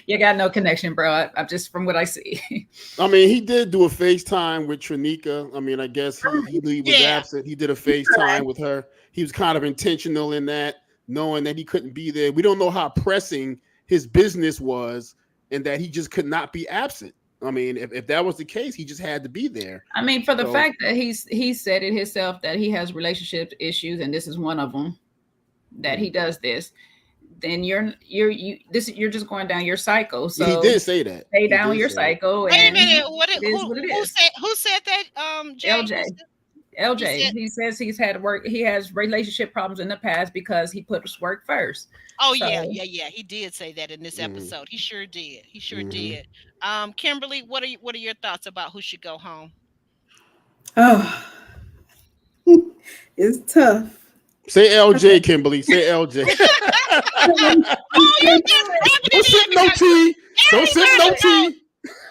You got no connection, bro. I'm just from what I see. I mean, he did do a FaceTime with Trinika. I mean, I guess he was absent. He did a FaceTime with her. He was kind of intentional in that, knowing that he couldn't be there. We don't know how pressing his business was and that he just could not be absent. I mean, if that was the case, he just had to be there. I mean, for the fact that he said it himself that he has relationship issues, and this is one of them, that he does this, then you're just going down your cycle. So he did say that. Stay down your cycle. Wait a minute. Who said that? Jay? LJ. He says he has relationship problems in the past because he puts work first. Oh, so, yeah. He did say that in this episode. He sure did. Did. Kimberly, what are your thoughts about who should go home? Oh, it's tough. Say LJ, Kimberly. Say LJ. Don't sip no tea. Don't sip no tea.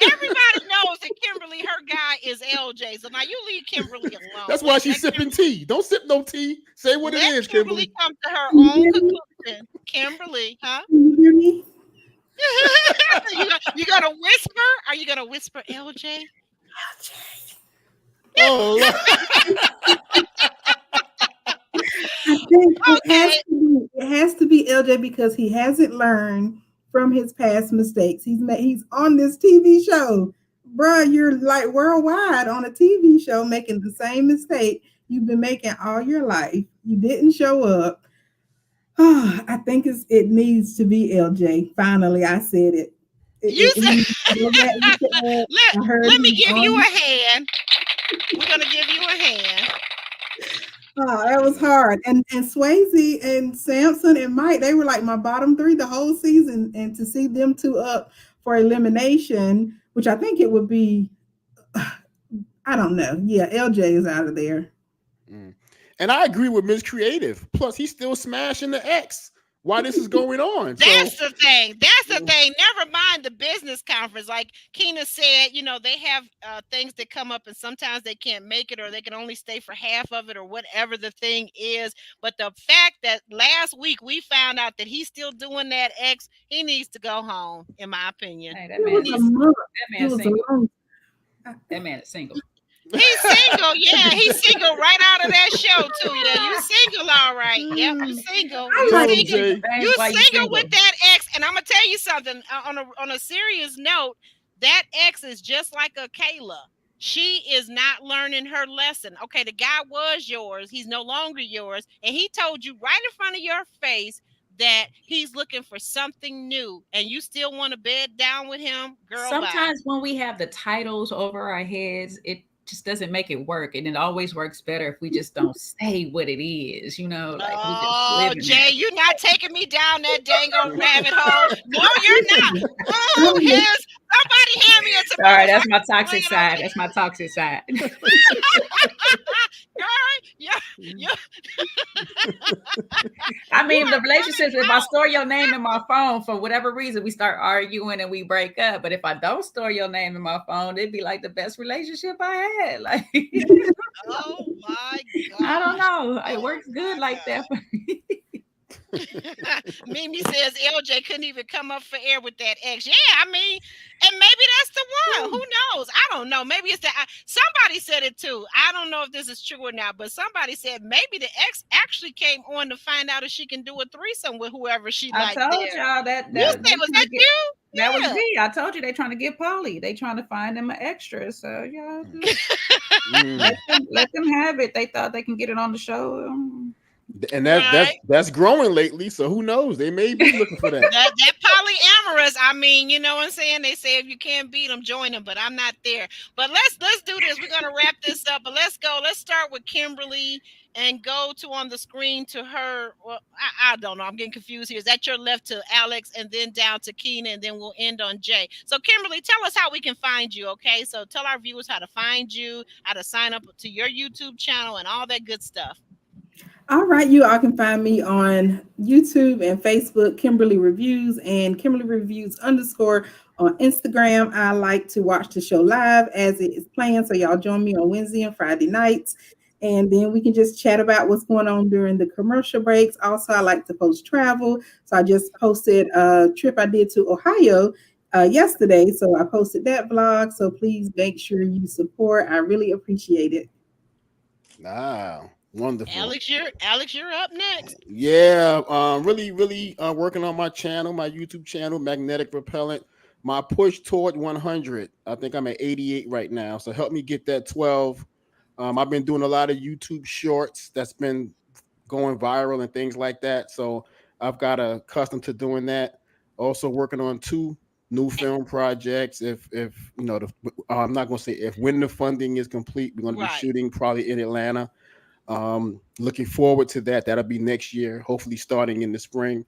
Everybody knows that Kimberly, her guy is LJ. So now you leave Kimberly alone. That's why she's sipping tea. Don't sip no tea. Say what it is, Kimberly. Come to her own conclusion. Kimberly, huh? Can you hear me? You gonna whisper? Are you gonna whisper LJ? LJ. Oh. I think it has to be LJ because he hasn't learned from his past mistakes. He's on this TV show. Bruh, you're like worldwide on a TV show making the same mistake you've been making all your life. You didn't show up. Oh, I think it needs to be LJ. Finally, I said it. Let me give you a hand. We're gonna give you a hand. Oh, that was hard. And Swayze and Samson and Mike, they were like my bottom three the whole season. And to see them two up for elimination, which I think it would be, I don't know. Yeah, LJ is out of there. And I agree with Ms. Creative. Plus, he's still smashing the X while this is going on. That's the thing. Never mind the business conference. Like Keena said, they have things that come up and sometimes they can't make it or they can only stay for half of it or whatever the thing is. But the fact that last week we found out that he's still doing that X, he needs to go home, in my opinion. Hey, that man is single. That man is single. He's single, yeah. He's single right out of that show too. Yeah, you single, all right. Yep, you single. You single with that ex, and I'm gonna tell you something. On a serious note, that ex is just like a Kayla. She is not learning her lesson. Okay, the guy was yours. He's no longer yours, and he told you right in front of your face that he's looking for something new, and you still want to bed down with him, girl. Sometimes when we have the titles over our heads, it just doesn't make it work, and it always works better if we just don't say what it is, like Jay, you're not taking me down that dang old rabbit hole. No, you're not. Oh, yes. Somebody hand me a tomato. All right, that's my toxic side. That's my toxic side. Yeah. I mean, the relationships, if I store your name in my phone for whatever reason, we start arguing and we break up. But if I don't store your name in my phone, it'd be like the best relationship I had. Like, oh my God. I don't know. It works good like that for me. Mimi says LJ couldn't even come up for air with that ex. Yeah, I mean, and maybe that's the one. Who knows? I don't know. Maybe it's that. Somebody said it too. I don't know if this is true or not, but somebody said maybe the ex actually came on to find out if she can do a threesome with whoever she liked. I told y'all that. You said, was that you? That was me. I told you they trying to get Polly. They trying to find them an extra. So yeah, let them have it. They thought they can get it on the show. And that's growing lately, so who knows? They may be looking for that. that polyamorous. I mean, you know what I'm saying? They say if you can't beat them, join them. But I'm not there. But let's do this. We're gonna wrap this up. But let's go. Let's start with Kimberly and go to on the screen to her. Well, I don't know. I'm getting confused here. Is that your left to Alex and then down to Keena and then we'll end on Jay. So Kimberly, tell us how we can find you. Okay, so tell our viewers how to find you, how to sign up to your YouTube channel, and all that good stuff. All right, you all can find me on YouTube and Facebook, Kimberly Reviews, and Kimberly Reviews _ on Instagram. I like to watch the show live as it is playing, so y'all join me on Wednesday and Friday nights. and then we can just chat about what's going on during the commercial breaks. Also, I like to post travel. So I just posted a trip I did to Ohio yesterday. So I posted that vlog. So please make sure you support. I really appreciate it. Wow, wonderful. Alex, you're up next. Yeah, really working on my channel, my YouTube channel, Magnetic Repellent. My push toward 100. I think I'm at 88 right now. So help me get that 12. I've been doing a lot of YouTube shorts that's been going viral and things like that. So I've got accustomed to doing that. Also working on 2 new film projects. If you know, I'm not going to say if, when the funding is complete, we're going to be Right. shooting probably in Atlanta. Looking forward to that. That'll be next year, hopefully starting in the spring.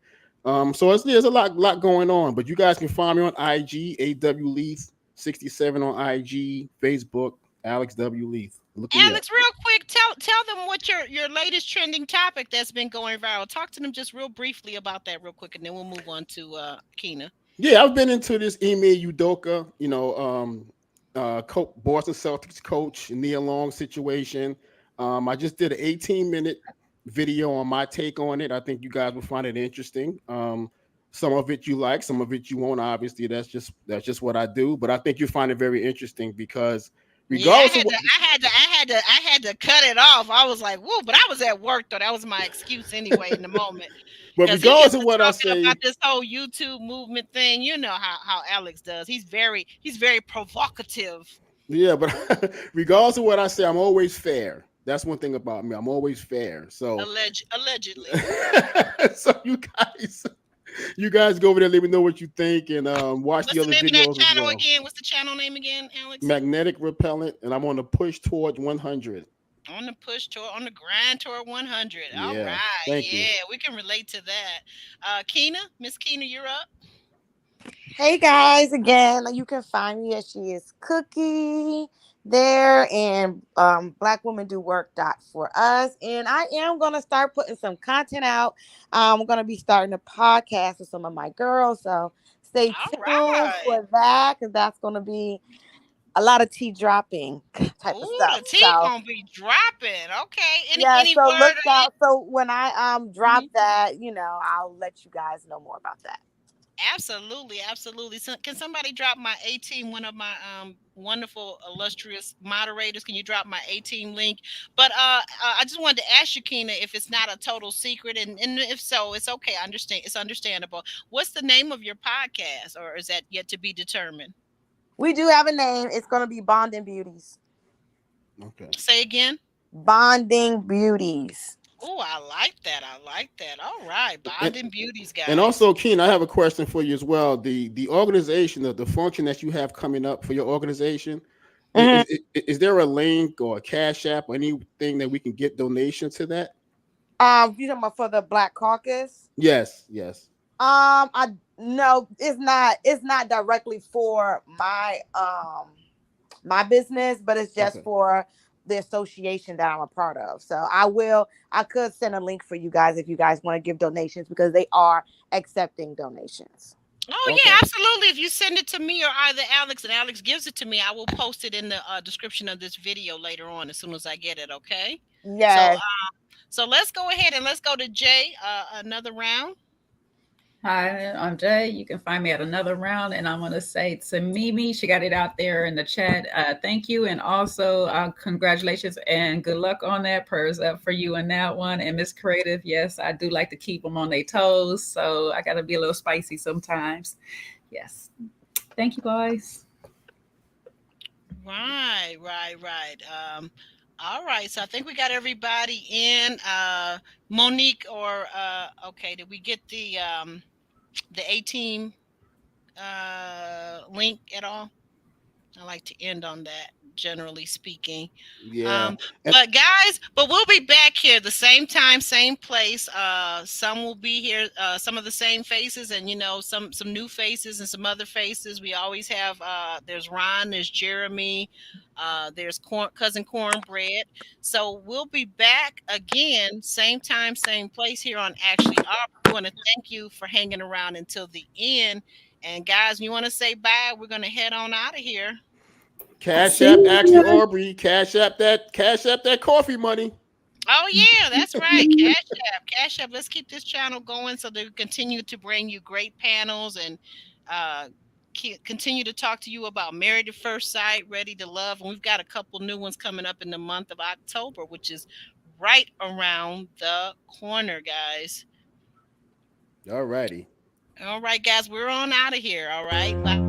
So there's a lot going on. But you guys can find me on IG, AW Leith 67 on IG, Facebook, Alex W Leith. Look me up. Alex, real quick, tell them what your latest trending topic that's been going viral. Talk to them just real briefly about that real quick, and then we'll move on to Keena. Yeah, I've been into this Ime Udoka, Boston Celtics coach, Nia Long situation. I just did an 18-minute video on my take on it. I think you guys will find it interesting. Some of it you like, some of it you won't. Obviously, that's just what I do. But I think you'll find it very interesting because Yeah, I regardless of had what, to, I had to, I had to, I had to cut it off. I was like, "Whoa!" But I was at work though. That was my excuse anyway in the moment but because he regardless gets of to what I talking about say, this whole YouTube movement thing. You know how Alex does. He's very provocative. yeah, but regardless of what I say, I'm always fair. That's one thing about me. I'm always fair. So Allegedly. so you guys go over there, let me know what you think, and watch the What's the other name of that videos as channel well. again? What's the channel name again, Alex? Magnetic Repellent, and I'm on the push towards 100. On the push tour, on the grind toward 100. All Yeah, right, thank you. yeah, we can relate to that. Keena, Miss Keena, you're up. Hey guys, again, you can find me as She Is Cookie there, and Black Women Do Work dot for us. And I am gonna start putting some content out. I'm gonna be starting a podcast with some of my girls, so stay All tuned right. for that because that's gonna be a lot of tea dropping type of Ooh, stuff. the tea So gonna be dropping. Okay. Any yeah, any so word look or out. So when I drop any? that, I'll let you guys know more about that. Absolutely, absolutely. So, can somebody drop my 18? One of my wonderful, illustrious moderators. Can you drop my 18 link? But I just wanted to ask you, Keena, if it's not a total secret, and if so, it's okay. I understand. It's understandable. What's the name of your podcast, or is that yet to be determined? We do have a name. It's gonna be Bonding Beauties. Okay. Say again. Bonding Beauties. Oh, I like that. I like that. All right, And, bonding beauties, and guys. also, Keen, I have a question for you as well. The organization, the function that you have coming up for your organization, Mhm. is there a link or a cash app or anything that we can get donations to that? You talking about for the Black Caucus? Yes, yes. I no, it's not. It's not directly for my business, but it's just Okay. for the association that I'm a part of. So I could send a link for you guys if you guys want to give donations because they are accepting donations. Oh yeah, Okay. absolutely. If you send it to me or either Alex and Alex gives it to me, I will post it in the description of this video later on as soon as I get it. Okay. So Yes. so let's go ahead and let's go to Jay. Another round. Hi, I'm Jay. You can find me at another round, and I want to say to Mimi, she got it out there in the chat. Thank you, and also congratulations and good luck on that. Prayers up for you and that one. And Miss Creative, yes, I do like to keep them on their toes, so I got to be a little spicy sometimes. Yes, thank you, guys. Right. All right. So I think we got everybody in. Monique or okay, did we get the A team link at all? I like to end on that, generally speaking. Yeah. Um, And but we'll be back here the same time, same place. Some will be here, some of the same faces, and some new faces and some other faces. We always have. There's Ron, there's Jeremy, there's cousin Cornbread. So we'll be back again, same time, same place here on Actually Aubrey. We want to thank you for hanging around until the end. And guys, you want to say bye? We're gonna head on out of here. Cash See App, ya. Aubrey. Cash App that coffee money. Oh yeah, that's right. Cash App. Let's keep this channel going so they continue to bring you great panels and uh, continue to talk to you about Married at First Sight, Ready to Love, and we've got a couple new ones coming up in the month of October, which is right around the corner, guys. All righty. All right, guys, we're on out of here. All right, bye.